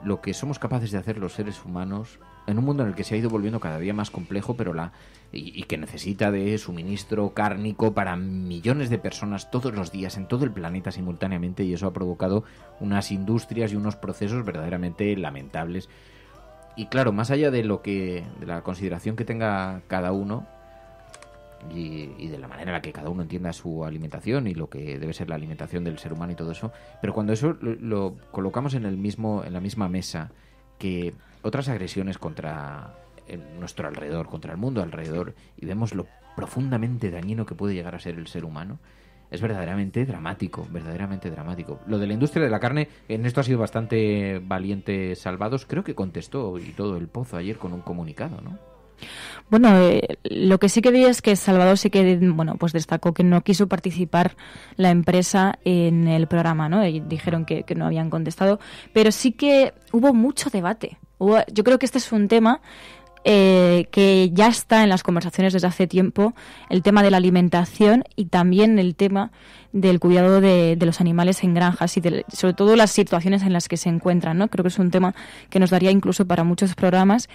S15: Lo que somos capaces de hacer los seres humanos en un mundo en el que se ha ido volviendo cada día más complejo, pero y que necesita de suministro cárnico para millones de personas todos los días en todo el planeta simultáneamente, y eso ha provocado unas industrias y unos procesos verdaderamente lamentables. Y claro, más allá de la consideración que tenga cada uno, y de la manera en la que cada uno entienda su alimentación y lo que debe ser la alimentación del ser humano y todo eso, pero cuando eso lo colocamos en la misma mesa que otras agresiones contra nuestro alrededor, contra el mundo alrededor, y vemos lo profundamente dañino que puede llegar a ser el ser humano, es verdaderamente dramático, verdaderamente dramático. Lo de la industria de la carne, en esto ha sido bastante valiente Salvados, creo que contestó y todo el Pozo ayer con un comunicado, ¿no?
S16: Bueno, lo que sí que vi es que Salvador sí que, pues destacó que no quiso participar la empresa en el programa, ¿no? Y dijeron que no habían contestado, pero sí que hubo mucho debate. Yo creo que este es un tema que ya está en las conversaciones desde hace tiempo, el tema de la alimentación y también el tema del cuidado de los animales en granjas y sobre todo las situaciones en las que se encuentran, ¿no? Creo que es un tema que nos daría incluso para muchos programas,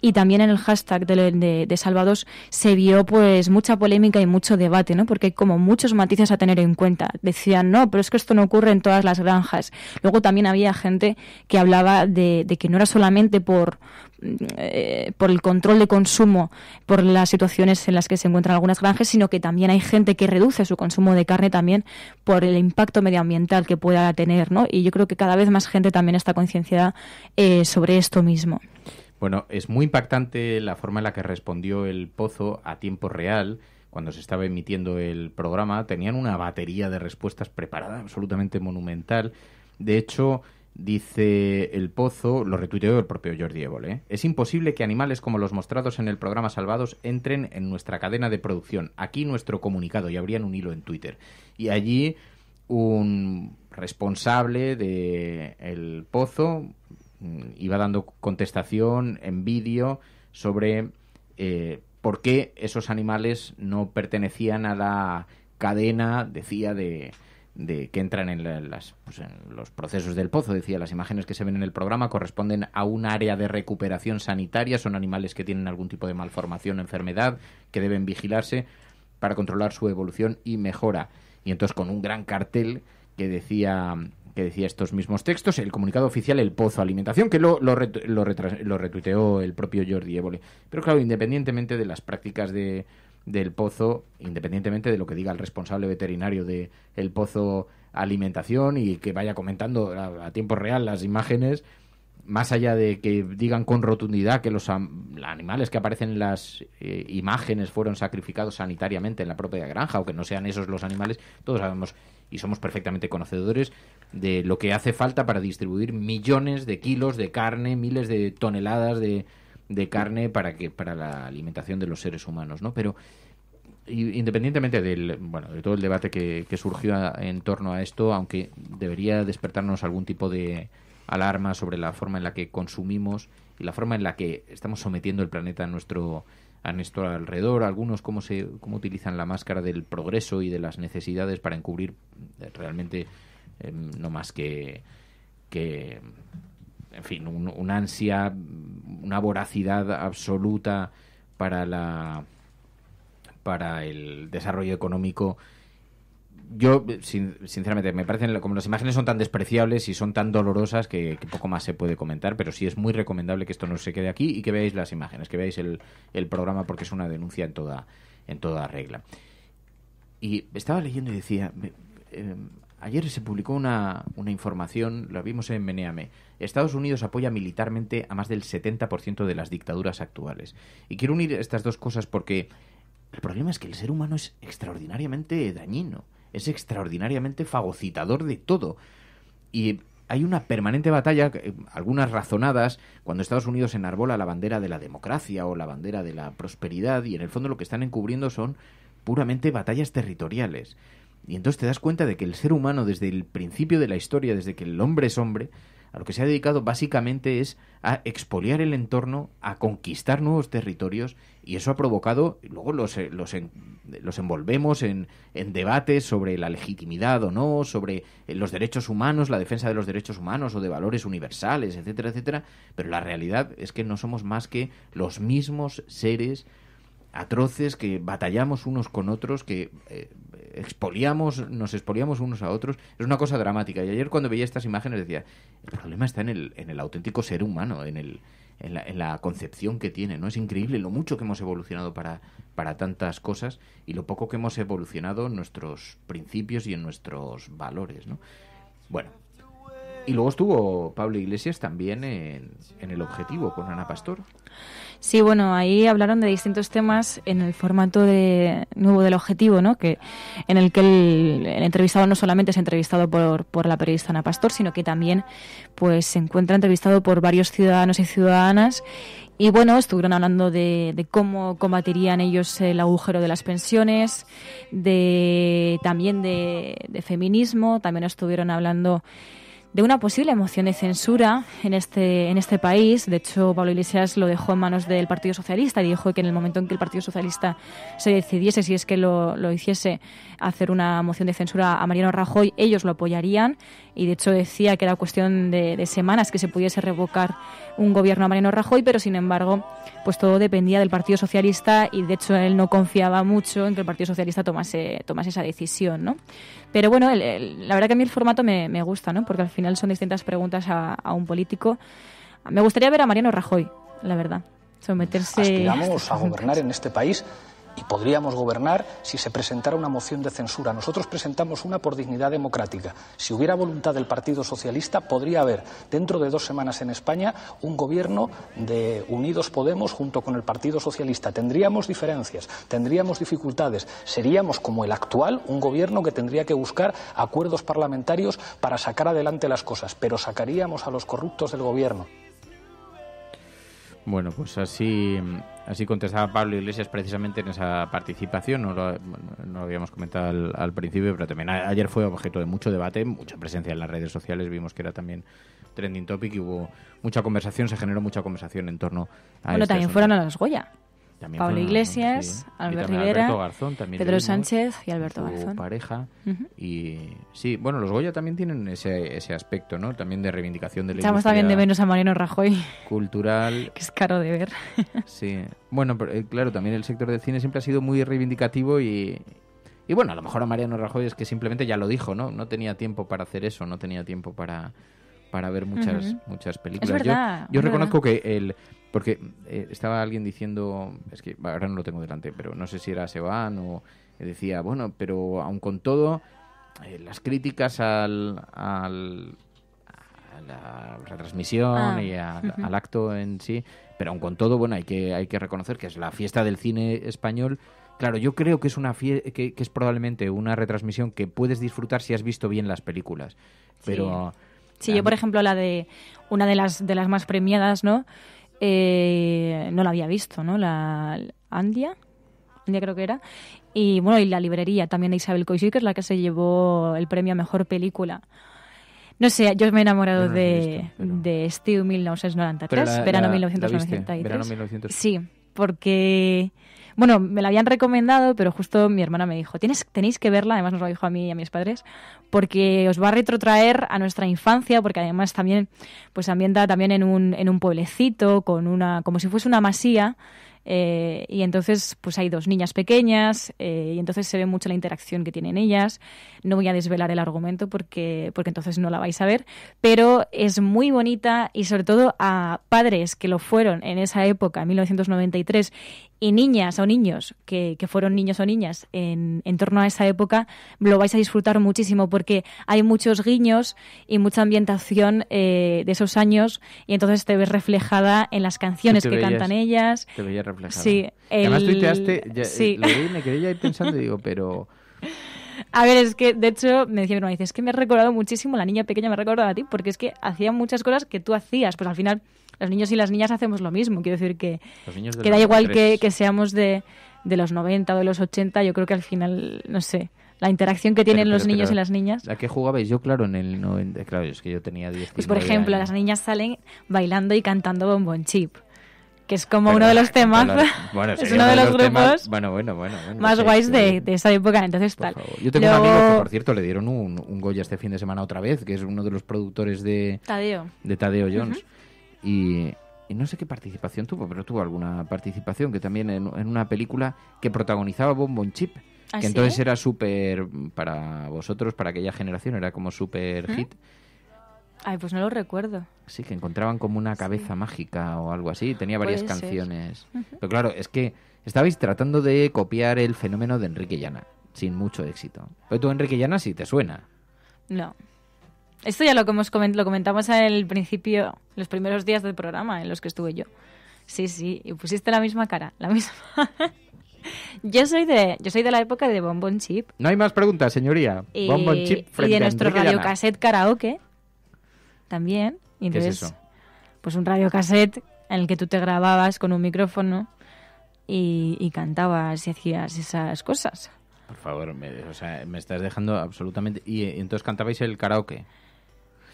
S16: y también en el hashtag de Salvados se vio pues mucha polémica y mucho debate, ¿no? Porque hay como muchos matices a tener en cuenta. Decían, no, pero es que esto no ocurre en todas las granjas. Luego también había gente que hablaba de que no era solamente por el control de consumo, por las situaciones en las que se encuentran algunas granjas, sino que también hay gente que reduce su consumo de carne también por el impacto medioambiental que pueda tener, ¿no? Y yo creo que cada vez más gente también está concienciada sobre esto mismo.
S15: Bueno, es muy impactante la forma en la que respondió el Pozo a tiempo real. Cuando se estaba emitiendo el programa, tenían una batería de respuestas preparada, absolutamente monumental. De hecho, dice el Pozo, lo retuiteó el propio Jordi Évole, es imposible que animales como los mostrados en el programa Salvados entren en nuestra cadena de producción. Aquí nuestro comunicado, y abrían un hilo en Twitter. Y allí un responsable de el Pozo iba dando contestación en vídeo sobre por qué esos animales no pertenecían a la cadena, decía, de que entran en los procesos del Pozo. Decía, las imágenes que se ven en el programa corresponden a un área de recuperación sanitaria, son animales que tienen algún tipo de malformación o enfermedad que deben vigilarse para controlar su evolución y mejora. Y entonces, con un gran cartel que decía estos mismos textos, el comunicado oficial El Pozo Alimentación, que lo retuiteó el propio Jordi Évole. Pero claro, independientemente de las prácticas del Pozo, independientemente de lo que diga el responsable veterinario de El Pozo Alimentación y que vaya comentando a tiempo real las imágenes, más allá de que digan con rotundidad que los animales que aparecen en las imágenes fueron sacrificados sanitariamente en la propia granja, o que no sean esos los animales, todos sabemos y somos perfectamente conocedores de lo que hace falta para distribuir millones de kilos de carne, miles de toneladas de carne para la alimentación de los seres humanos, ¿no? Pero independientemente de todo el debate que surgió en torno a esto, aunque debería despertarnos algún tipo de alarma sobre la forma en la que consumimos y la forma en la que estamos sometiendo el planeta a nuestro alrededor, algunos cómo utilizan la máscara del progreso y de las necesidades para encubrir realmente no más que en fin, una ansia, una voracidad absoluta para el desarrollo económico. Yo, sinceramente, me parecen, como las imágenes son tan despreciables y son tan dolorosas que poco más se puede comentar, pero sí es muy recomendable que esto no se quede aquí y que veáis las imágenes, que veáis el programa, porque es una denuncia en toda regla. Y estaba leyendo y decía, ayer se publicó una información, la vimos en Menéame. Estados Unidos apoya militarmente a más del 70% de las dictaduras actuales. Y quiero unir estas dos cosas porque el problema es que el ser humano es extraordinariamente dañino, es extraordinariamente fagocitador de todo. Y hay una permanente batalla, algunas razonadas, cuando Estados Unidos enarbola la bandera de la democracia o la bandera de la prosperidad, y en el fondo lo que están encubriendo son puramente batallas territoriales. Y entonces te das cuenta de que el ser humano, desde el principio de la historia, desde que el hombre es hombre, a lo que se ha dedicado básicamente es a expoliar el entorno, a conquistar nuevos territorios, y eso ha provocado, luego los envolvemos en debates sobre la legitimidad o no, sobre los derechos humanos, la defensa de los derechos humanos o de valores universales, etcétera, etcétera, pero la realidad es que no somos más que los mismos seres atroces que batallamos unos con otros, que nos expoliamos unos a otros. Es una cosa dramática. Y ayer, cuando veía estas imágenes, decía, el problema está en el auténtico ser humano, en en la concepción que tiene, ¿no? Es increíble lo mucho que hemos evolucionado para tantas cosas y lo poco que hemos evolucionado en nuestros principios y en nuestros valores, ¿no? Bueno, y luego estuvo Pablo Iglesias también en El Objetivo con Ana Pastor.
S16: Sí, bueno, ahí hablaron de distintos temas en el formato nuevo del Objetivo, ¿no? En el que el entrevistado no solamente es entrevistado por la periodista Ana Pastor, sino que también pues se encuentra entrevistado por varios ciudadanos y ciudadanas. Y bueno, estuvieron hablando de cómo combatirían ellos el agujero de las pensiones, también de feminismo, también estuvieron hablando de una posible moción de censura en este país. De hecho, Pablo Iglesias lo dejó en manos del Partido Socialista y dijo que en el momento en que el Partido Socialista se decidiese, si es que lo hiciese, hacer una moción de censura a Mariano Rajoy, ellos lo apoyarían. Y de hecho decía que era cuestión de semanas que se pudiese revocar un gobierno a Mariano Rajoy, pero sin embargo pues todo dependía del Partido Socialista y de hecho él no confiaba mucho en que el Partido Socialista tomase esa decisión, ¿no? Pero bueno, la verdad que a mí el formato me gusta, ¿no? Porque al final son distintas preguntas a un político. Me gustaría ver a Mariano Rajoy, la verdad, someterse...
S11: Aspiramos a gobernar en este país y podríamos gobernar si se presentara una moción de censura. Nosotros presentamos una por dignidad democrática. Si hubiera voluntad del Partido Socialista, podría haber dentro de 2 semanas en España un gobierno de Unidos Podemos junto con el Partido Socialista. Tendríamos diferencias, tendríamos dificultades. Seríamos como el actual, un gobierno que tendría que buscar acuerdos parlamentarios para sacar adelante las cosas, pero sacaríamos a los corruptos del gobierno.
S15: Bueno, pues así contestaba Pablo Iglesias precisamente en esa participación. No lo habíamos comentado al principio, pero también ayer fue objeto de mucho debate, mucha presencia en las redes sociales. Vimos que era también trending topic y hubo mucha conversación, se generó mucha conversación en torno a
S16: Bueno, también
S15: asunto.
S16: fueron a los Goya.
S15: También
S16: Pablo Iglesias,
S15: sí.
S16: Albert
S15: Rivera,
S16: Rivera,
S15: Garzón,
S16: Pedro Sánchez y Alberto
S15: su
S16: Garzón.
S15: pareja.
S16: Uh-huh.
S15: Y sí, bueno, los Goya también tienen ese aspecto, ¿no? También de reivindicación de la
S16: Echamos también de menos a Mariano Rajoy.
S15: Cultural.
S16: Que es caro de ver.
S15: Sí. Bueno, pero, claro, también el sector del cine siempre ha sido muy reivindicativo y bueno, a lo mejor a Mariano Rajoy es que simplemente ya lo dijo, ¿no? No tenía tiempo para hacer eso, no tenía tiempo para ver muchas películas.
S16: Es verdad,
S15: yo
S16: es
S15: reconozco que porque estaba alguien diciendo, es que ahora no lo tengo delante, pero no sé si era Sebán o decía, bueno, pero aun con todo, las críticas a la retransmisión y al acto en sí, pero aun con todo, bueno, hay que reconocer que es la fiesta del cine español. Claro, yo creo que es que es probablemente una retransmisión que puedes disfrutar si has visto bien las películas, pero...
S16: Sí, yo por ejemplo una de las más premiadas, ¿no? No la había visto, ¿no? La Andia creo que era. Y bueno, y La librería también de Isabel Coixet, que es la que se llevó el premio a Mejor Película. No sé, yo me he enamorado de Estiu 1993, verano 1993.
S15: Verano 1993.
S16: Sí, porque... Bueno, me la habían recomendado, pero justo mi hermana me dijo, tenéis que verla, además nos lo dijo a mí y a mis padres, porque os va a retrotraer a nuestra infancia, porque además también pues ambienta también en un pueblecito, como si fuese una masía, y entonces pues hay 2 niñas pequeñas, y entonces se ve mucho la interacción que tienen ellas. No voy a desvelar el argumento porque entonces no la vais a ver, pero es muy bonita y sobre todo a padres que lo fueron en esa época, en 1993, y niñas o niños que fueron niños o niñas en torno a esa época, lo vais a disfrutar muchísimo porque hay muchos guiños y mucha ambientación de esos años y entonces te ves reflejada en las canciones que cantan ellas.
S15: Te veías reflejada.
S16: Sí.
S15: Además tuiteaste,
S16: sí.
S15: Lo vi, me quedé ya ir pensando y digo, pero...
S16: A ver, es que de hecho me decía mi hermana, es que me ha recordado muchísimo, la niña pequeña me ha recordado a ti, porque es que hacía muchas cosas que tú hacías, pues al final los niños y las niñas hacemos lo mismo, quiero decir que da igual que seamos de los 90 o de los 80, yo creo que al final, no sé, la interacción que tienen los niños y las niñas.
S15: ¿A qué jugabais? Yo, claro, en el 90, claro, es que yo tenía 10
S16: Pues por ejemplo,
S15: años.
S16: Las niñas salen bailando y cantando Bombón Chip, que es como uno de los temas, es uno de los grupos más guays de esa época, entonces tal.
S15: Yo tengo un amigo que, por cierto, le dieron un Goya este fin de semana otra vez, que es uno de los productores de Tadeo Jones. Y no sé qué participación tuvo, pero tuvo alguna participación, que también en una película que protagonizaba Bombón Chip, que entonces era súper, para vosotros, para aquella generación, era como súper hit.
S16: Ay, pues no lo recuerdo.
S15: Sí, que encontraban como una cabeza mágica o algo así. Tenía varias
S16: Puede ser.
S15: canciones. Pero claro, es que estabais tratando de copiar el fenómeno de Enrique Llana, sin mucho éxito. Pero tú, Enrique Llana, sí te suena.
S16: No. Esto ya lo comentamos al principio, los primeros días del programa en los que estuve yo. Sí, y pusiste la misma cara, la misma. Yo soy de la época de Bon Bon Chip.
S15: No hay más preguntas, señoría. Bon Bon Chip frente
S16: y de nuestro
S15: a Enrique Llana.
S16: radiocassette karaoke también. Y entonces,
S15: ¿qué es eso?
S16: Pues un radiocassette en el que tú te grababas con un micrófono y cantabas y hacías esas cosas.
S15: Por favor, me estás dejando absolutamente... Y entonces cantabais el karaoke.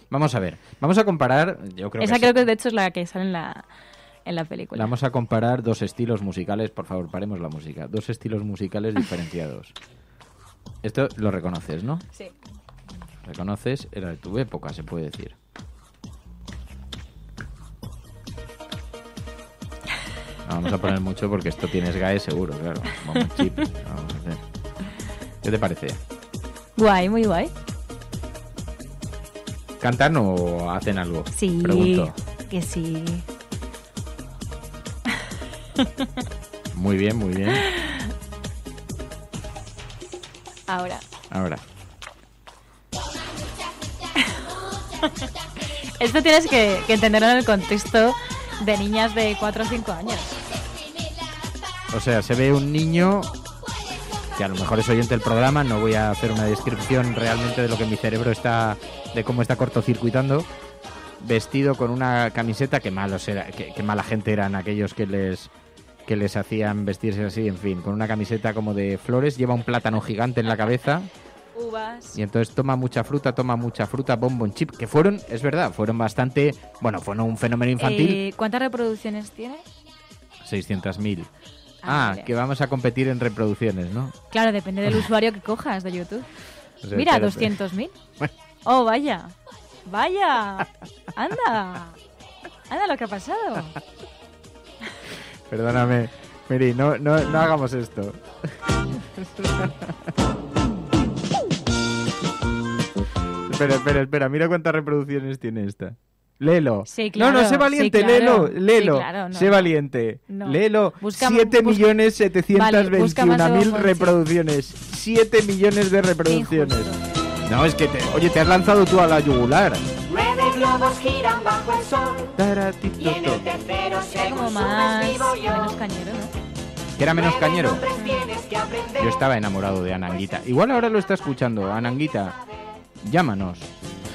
S15: Vamos a ver, vamos a comparar...
S16: Esa creo que de hecho es la que sale en la película.
S15: Vamos a comparar dos estilos musicales. Por favor, paremos la música. Dos estilos musicales diferenciados. Esto lo reconoces, ¿no?
S16: Sí.
S15: Reconoces, era de tu época, se puede decir. No vamos a poner mucho porque esto tienes GAE seguro, claro. Vamos, chip. Vamos a hacer. ¿Qué te parece?
S16: Guay, muy guay.
S15: ¿Cantan o hacen algo?
S16: Sí,
S15: pregunto.
S16: Que sí.
S15: Muy bien, muy bien.
S16: Ahora. Esto tienes que entenderlo en el contexto de niñas de 4 o 5 años.
S15: O sea, se ve un niño que a lo mejor es oyente del programa, no voy a hacer una descripción realmente de lo que mi cerebro está, de cómo está cortocircuitando, vestido con una camiseta, que mala gente eran aquellos que les hacían vestirse así, en fin, con una camiseta como de flores, lleva un plátano gigante en la cabeza.
S16: Uvas.
S15: Y entonces toma mucha fruta, Bon Bon Chip, que fueron, es verdad, fueron bastante, bueno, fueron un fenómeno infantil.
S16: ¿Cuántas reproducciones tiene?
S15: 600.000.
S16: Vale.
S15: Que vamos a competir en reproducciones, ¿no?
S16: Claro, depende del usuario que cojas de YouTube.
S15: O sea,
S16: Mira,
S15: espérate.
S16: 200.000. Oh, vaya. Anda lo que ha pasado.
S15: Perdóname, Miri, no hagamos esto. Espera, mira cuántas reproducciones tiene esta. Léelo.
S16: Sí, claro.
S15: No, sé valiente,
S16: sí, claro.
S15: léelo.
S16: Sí, claro, no.
S15: Sé valiente.
S16: No.
S15: Léelo.
S16: Busca
S15: 7.721.000
S16: más Bon
S15: reproducciones. 7 millones de reproducciones. No, es que te has lanzado tú a la yugular.
S6: 9 globos giran bajo el sol. Y en el tercero
S16: Era como menos cañero, ¿no?
S15: ¿Que era menos cañero? Yo estaba enamorado de Ananguita. Igual ahora lo está escuchando. Ananguita, llámanos.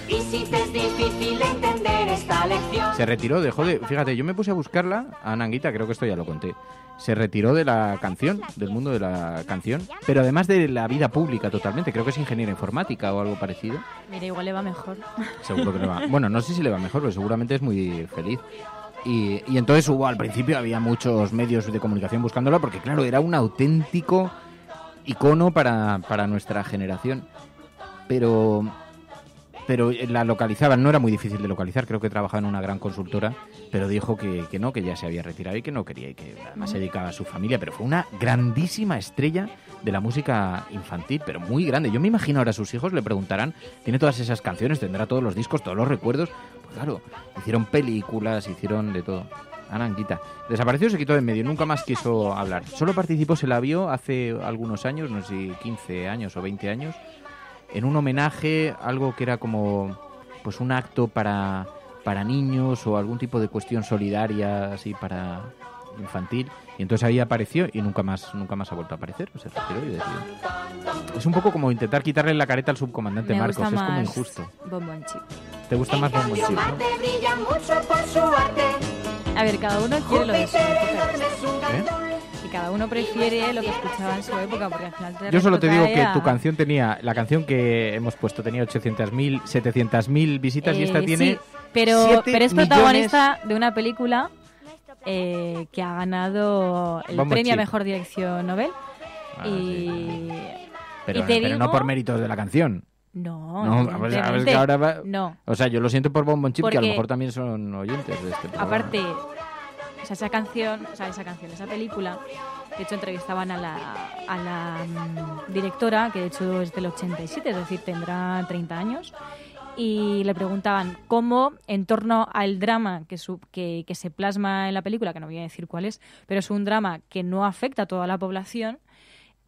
S6: Y si te es difícil entender esta lección.
S15: Se retiró, dejó de... Fíjate, yo me puse a buscarla, a Ananguita, creo que esto ya lo conté. Se retiró de la canción, del mundo de la canción, pero además de la vida pública totalmente. Creo que es ingeniera informática o algo parecido.
S16: Mira, igual le va mejor.
S15: Seguro que le va... Bueno, no sé si le va mejor, pero seguramente es muy feliz. Y entonces al principio había muchos medios de comunicación buscándola porque, claro, era un auténtico icono para nuestra generación. Pero la localizaban, no era muy difícil de localizar, creo que trabajaba en una gran consultora, pero dijo que no, que ya se había retirado y que no quería y que además se dedicaba a su familia, pero fue una grandísima estrella de la música infantil, pero muy grande. Yo me imagino ahora a sus hijos le preguntarán, tiene todas esas canciones, tendrá todos los discos, todos los recuerdos, pues claro, hicieron películas, hicieron de todo. Ananguita. Desapareció, se quitó de en medio, nunca más quiso hablar. Solo participó, se la vio hace algunos años, no sé si 15 años o 20 años, en un homenaje, algo que era como pues un acto para niños o algún tipo de cuestión solidaria así para infantil, y entonces ahí apareció y nunca más ha vuelto a aparecer, se retiró y decidió. Es un poco como intentar quitarle la careta al subcomandante Marcos, es como injusto.
S16: Bon Bon Chip.
S15: ¿Te gusta más Bon Bon Chip, no?
S16: A ver, cada uno quiere lo de su época. Y cada uno prefiere lo que escuchaba en su época, porque al final
S15: yo solo te digo que tu canción tenía, la canción que hemos puesto tenía 700.000 visitas y esta tiene
S16: sí, pero es protagonista de una película que ha ganado el premio a Mejor Dirección Nobel.
S15: Pero
S16: digo,
S15: no por méritos de la canción.
S16: No,
S15: ¿sabes que ahora va?
S16: No.
S15: O sea, yo lo siento por Bon Bon Chip, que a lo mejor también son oyentes de este programa.
S16: Aparte, o sea, esa película, de hecho entrevistaban a la directora, que de hecho es del 87, es decir, tendrá 30 años, y le preguntaban cómo, en torno al drama que se plasma en la película, que no voy a decir cuál es, pero es un drama que no afecta a toda la población,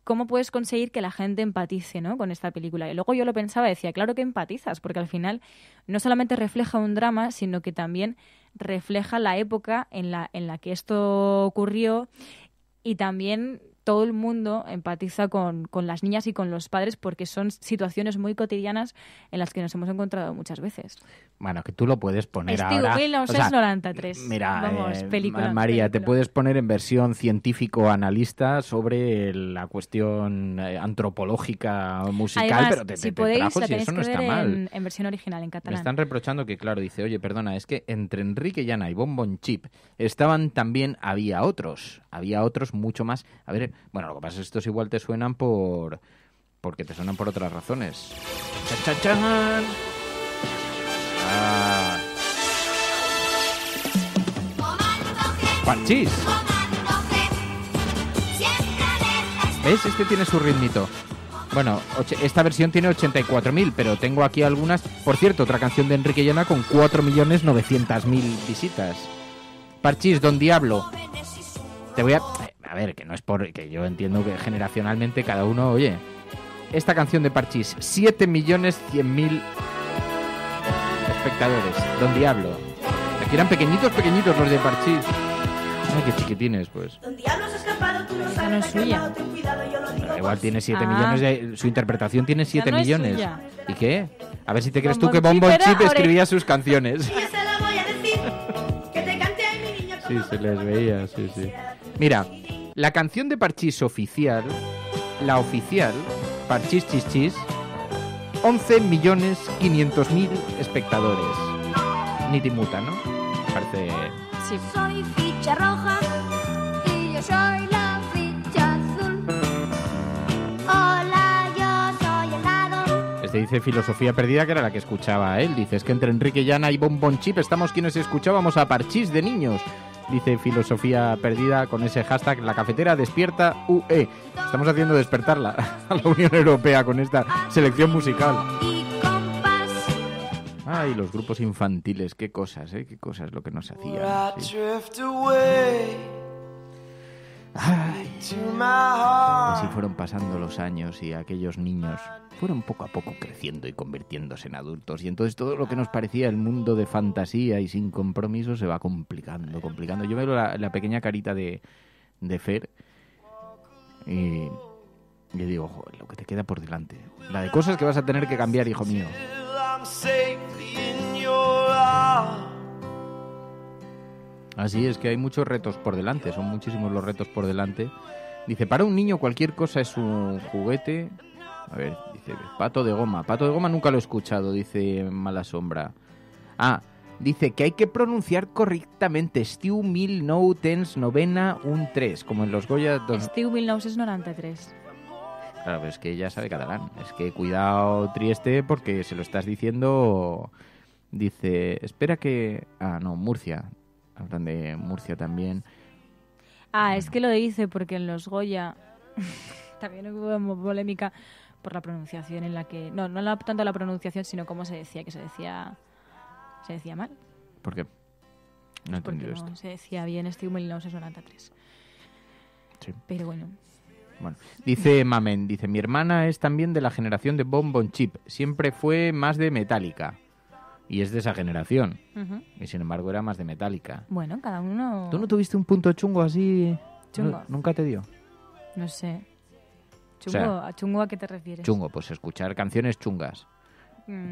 S16: ¿cómo puedes conseguir que la gente empatice, ¿no?, con esta película? Y luego yo lo pensaba, decía, claro que empatizas, porque al final no solamente refleja un drama, sino que también refleja la época en la que esto ocurrió, y también todo el mundo empatiza con las niñas y con los padres, porque son situaciones muy cotidianas en las que nos hemos encontrado muchas veces.
S15: Bueno, que tú lo puedes poner
S16: Estiu
S15: ahora.
S16: 1993.
S15: Mira,
S16: vamos, película.
S15: María, te puedes poner en versión científico-analista sobre la cuestión antropológica musical,
S16: Además,
S15: pero te
S16: si podéis,
S15: trajo,
S16: la
S15: si
S16: tenéis
S15: eso no
S16: que
S15: está
S16: ver
S15: mal.
S16: en versión original, en catalán.
S15: Me están reprochando que, claro, dice, oye, perdona, es que entre Enrique Llana y Bon Bon Chip estaban también, había otros mucho más. A ver, bueno, lo que pasa es que estos igual te suenan porque te suenan por otras razones. ¡Chachachán! Ah. ¡Parchís! ¿Ves? Este tiene su ritmito. Bueno, esta versión tiene 84.000, pero tengo aquí algunas. Por cierto, otra canción de Enrique Llana con 4.900.000 visitas. Parchís, Don Diablo. Te voy a ver, que no es que yo entiendo que generacionalmente cada uno, oye, esta canción de Parchís, 7.100.000 espectadores, Don Diablo. Aquí eran pequeñitos los de Parchís. Ay, qué chiquitines, pues.
S6: Don Diablo se ha escapado, tú no
S16: Esa no es suya.
S15: Pero igual tiene 7 millones, su interpretación tiene 7
S16: no es
S15: millones.
S16: suya.
S15: ¿Y qué? A ver si te crees
S16: Bon
S15: tú que
S16: Bon
S15: Bon Bon
S16: Chip
S15: Chip
S16: era
S15: escribía sus canciones.
S6: Ya se la voy a decir, que te cante a mi niña.
S15: Sí, se les veía, sí. Mira, la canción de Parchís oficial, la oficial, Parchís Chis Chis, 11.500.000 espectadores. Ni timuta, ¿no? Parece...
S16: Sí.
S6: Soy ficha roja y yo soy la ficha azul. Hola, yo soy helado.
S15: Este dice Filosofía Perdida, que era la que escuchaba él. Dice, es que entre Enrique Llana y Bon Bon Chip estamos quienes escuchábamos a Parchís de niños. Dice Filosofía Perdida con ese hashtag La Cafetera Despierta UE. Estamos haciendo despertar a la Unión Europea con esta selección musical. Ay, los grupos infantiles, qué cosas lo que nos hacían. Sí. Ay, así fueron pasando los años y aquellos niños fueron poco a poco creciendo y convirtiéndose en adultos. Y entonces todo lo que nos parecía el mundo de fantasía y sin compromiso se va complicando. Yo veo la pequeña carita de Fer y yo digo, joder, lo que te queda por delante. La de cosas que vas a tener que cambiar, hijo mío. Así es que hay muchos retos por delante, son muchísimos los retos por delante. Dice, para un niño cualquier cosa es un juguete. A ver, dice, pato de goma. Pato de goma nunca lo he escuchado, dice Mala Sombra. Ah, dice que hay que pronunciar correctamente Estiu 1993, como en los Goya...
S16: Estiu 1993.
S15: Claro, pero es que ella sabe catalán. Es que cuidado, Trieste, porque se lo estás diciendo... Dice, espera que... Ah, no, Murcia. Hablan de Murcia también.
S16: Ah, es que lo dice porque en los Goya también hubo polémica por la pronunciación en la que... No tanto la pronunciación, sino cómo se decía, que se decía mal.
S15: ¿Por qué? No he entendido
S16: esto. No se decía bien Estiu 1993.
S15: Sí.
S16: Pero bueno.
S15: Bueno, dice Mamen, dice, mi hermana es también de la generación de Bon Bon Chip. Siempre fue más de Metallica. Y es de esa generación. Uh-huh. Y sin embargo era más de Metallica.
S16: Bueno, cada uno...
S15: ¿Tú no tuviste un punto chungo así?
S16: ¿Chungo?
S15: ¿Nunca te dio?
S16: No sé.
S15: ¿Chungo?
S16: O sea, ¿a chungo a qué te refieres?
S15: Chungo, pues escuchar canciones chungas.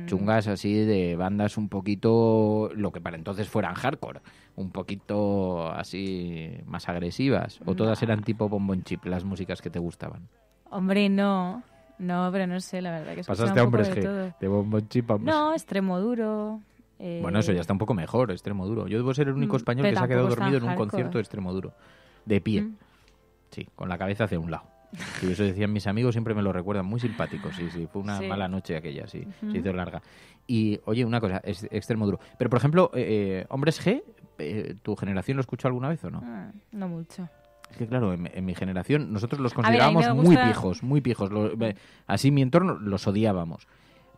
S15: Chungas así de bandas un poquito... Lo que para entonces fueran hardcore. Un poquito así más agresivas. ¿O todas eran tipo Bon Bon Chip, las músicas que te gustaban?
S16: Hombre, no... No, pero no sé, la verdad que
S15: pasaste a Hombres G,
S16: todo.
S15: de Bon Bon Chip a Hombres.
S16: No, Extremoduro.
S15: Bueno, eso ya está un poco mejor, Extremoduro. Yo debo ser el único español que se ha quedado dormido en un concierto de Extremoduro. De pie. Sí, con la cabeza hacia un lado. Y eso decían mis amigos, siempre me lo recuerdan, muy simpáticos. Sí, fue una mala noche aquella, sí, se hizo larga. Y, oye, una cosa, Extremoduro. Pero, por ejemplo, Hombres G, ¿tu generación lo escuchó alguna vez o no?
S16: No mucho.
S15: Es que claro, en mi generación nosotros los considerábamos muy pijos. Así en mi entorno los odiábamos.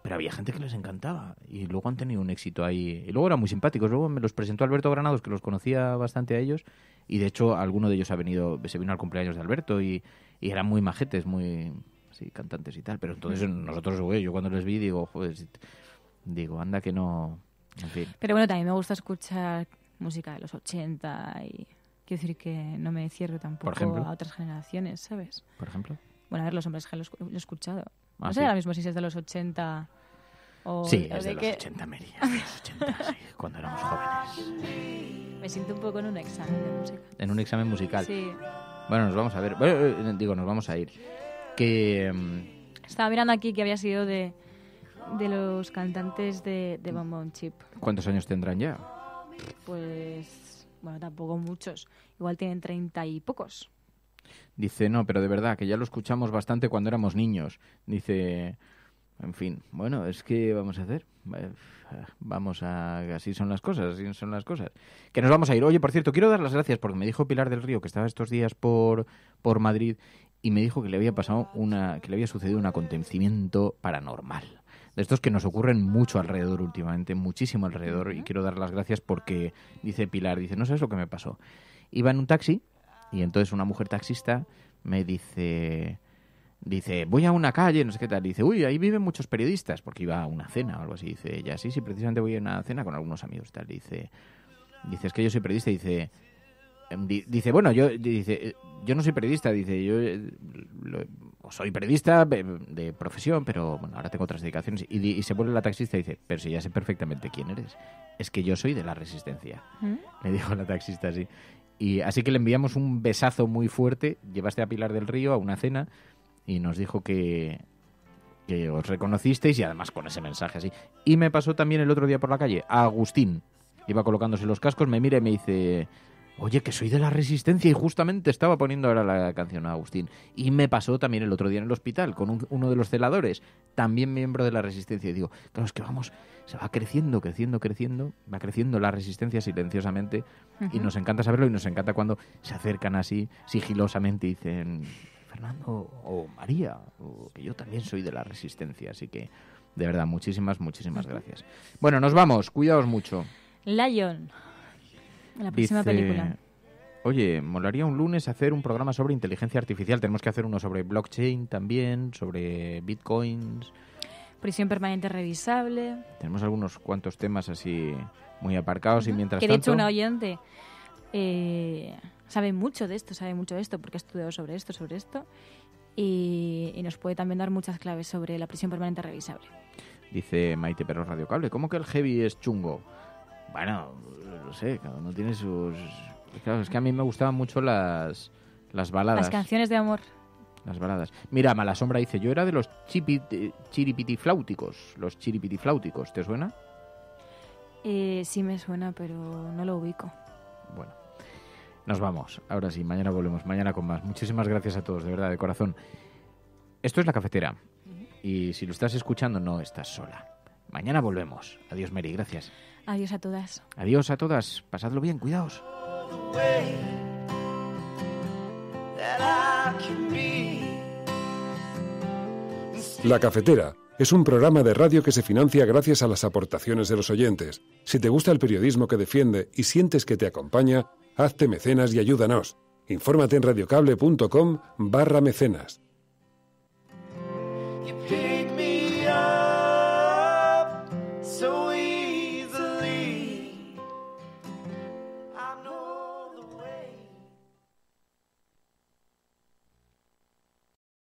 S15: pero había gente que les encantaba y luego han tenido un éxito ahí. Y luego eran muy simpáticos. Luego me los presentó Alberto Granados, que los conocía bastante a ellos, y de hecho alguno de ellos se vino al cumpleaños de Alberto y eran muy majetes, muy sí, cantantes y tal. Pero entonces nosotros, yo cuando les vi digo, joder, anda que no... En fin.
S16: Pero bueno, también me gusta escuchar música de los 80 y quiero decir que no me cierro tampoco a otras generaciones, ¿sabes?
S15: Por ejemplo.
S16: Bueno, a ver, Los Hombres G lo he escuchado. No sé
S15: ¿sí?
S16: ahora mismo si es de los 80 o...
S15: Sí, es de los 80, Mary, es de los 80, sí, cuando éramos jóvenes.
S16: Me siento un poco en un examen de música.
S15: En un examen musical.
S16: Sí.
S15: Bueno, nos vamos a ver. Bueno, nos vamos a ir. Que...
S16: Estaba mirando aquí que había sido de los cantantes de Bon Bon Chip.
S15: ¿Cuántos años tendrán ya?
S16: Pues, bueno, tampoco muchos. Igual tienen 30 y pocos.
S15: Dice, no, pero de verdad, que ya lo escuchamos bastante cuando éramos niños. Dice, en fin, bueno, es que vamos a hacer. Así son las cosas, Que nos vamos a ir. Oye, por cierto, quiero dar las gracias porque me dijo Pilar del Río, que estaba estos días por Madrid, y me dijo que le había sucedido un acontecimiento paranormal. De estos que nos ocurren mucho alrededor últimamente, muchísimo alrededor, y quiero dar las gracias porque, dice Pilar, no sabes lo que me pasó. Iba en un taxi y entonces una mujer taxista me dice, voy a una calle, no sé qué tal, dice, uy, ahí viven muchos periodistas, porque iba a una cena o algo así, dice ella, sí, precisamente voy a una cena con algunos amigos, tal, dice, es que yo soy periodista, dice, bueno, yo no soy periodista, dice, yo soy periodista de profesión, pero bueno, ahora tengo otras dedicaciones. Y se vuelve la taxista y dice, pero si ya sé perfectamente quién eres, es que yo soy de la Resistencia. Le dijo la taxista así. Y así que le enviamos un besazo muy fuerte, llevaste a Pilar del Río a una cena y nos dijo que os reconocisteis, y además con ese mensaje así. Y me pasó también el otro día por la calle, a Agustín, iba colocándose los cascos, me mira y me dice, oye, que soy de la Resistencia, y justamente estaba poniendo ahora la canción a Agustín. Y me pasó también el otro día en el hospital con uno de los celadores, también miembro de la Resistencia. Y digo, claro, es que se va creciendo, va creciendo la Resistencia silenciosamente, y nos encanta saberlo, y nos encanta cuando se acercan así sigilosamente y dicen, Fernando o María, o que yo también soy de la Resistencia. Así que, de verdad, muchísimas gracias. Bueno, nos vamos, cuidaos mucho.
S16: Lion. La próxima película.
S15: Oye, molaría un lunes hacer un programa sobre inteligencia artificial. Tenemos que hacer uno sobre blockchain también, sobre bitcoins.
S16: Prisión permanente revisable.
S15: Tenemos algunos cuantos temas así muy aparcados y mientras tanto...
S16: Que de hecho una oyente sabe mucho de esto, porque ha estudiado sobre esto y nos puede también dar muchas claves sobre la prisión permanente revisable.
S15: Dice Maite Perro Radio Cable, ¿cómo que el heavy es chungo? Bueno, no sé, cada uno tiene sus... Claro, es que a mí me gustaban mucho las baladas.
S16: Las canciones de amor.
S15: Las baladas. Mira, Malasombra dice, yo era de los chiripitifláuticos. Los chiripitifláuticos, ¿te suena?
S16: Sí me suena, pero no lo ubico.
S15: Bueno, nos vamos. Ahora sí, mañana volvemos, mañana con más. Muchísimas gracias a todos, de verdad, de corazón. Esto es La Cafetera. Y si lo estás escuchando, no estás sola. Mañana volvemos. Adiós, Mary, gracias.
S16: Adiós a todas.
S15: Adiós a todas. Pasadlo bien, cuidaos.
S1: La Cafetera es un programa de radio que se financia gracias a las aportaciones de los oyentes. Si te gusta el periodismo que defiende y sientes que te acompaña, hazte mecenas y ayúdanos. Infórmate en radiocable.com/mecenas.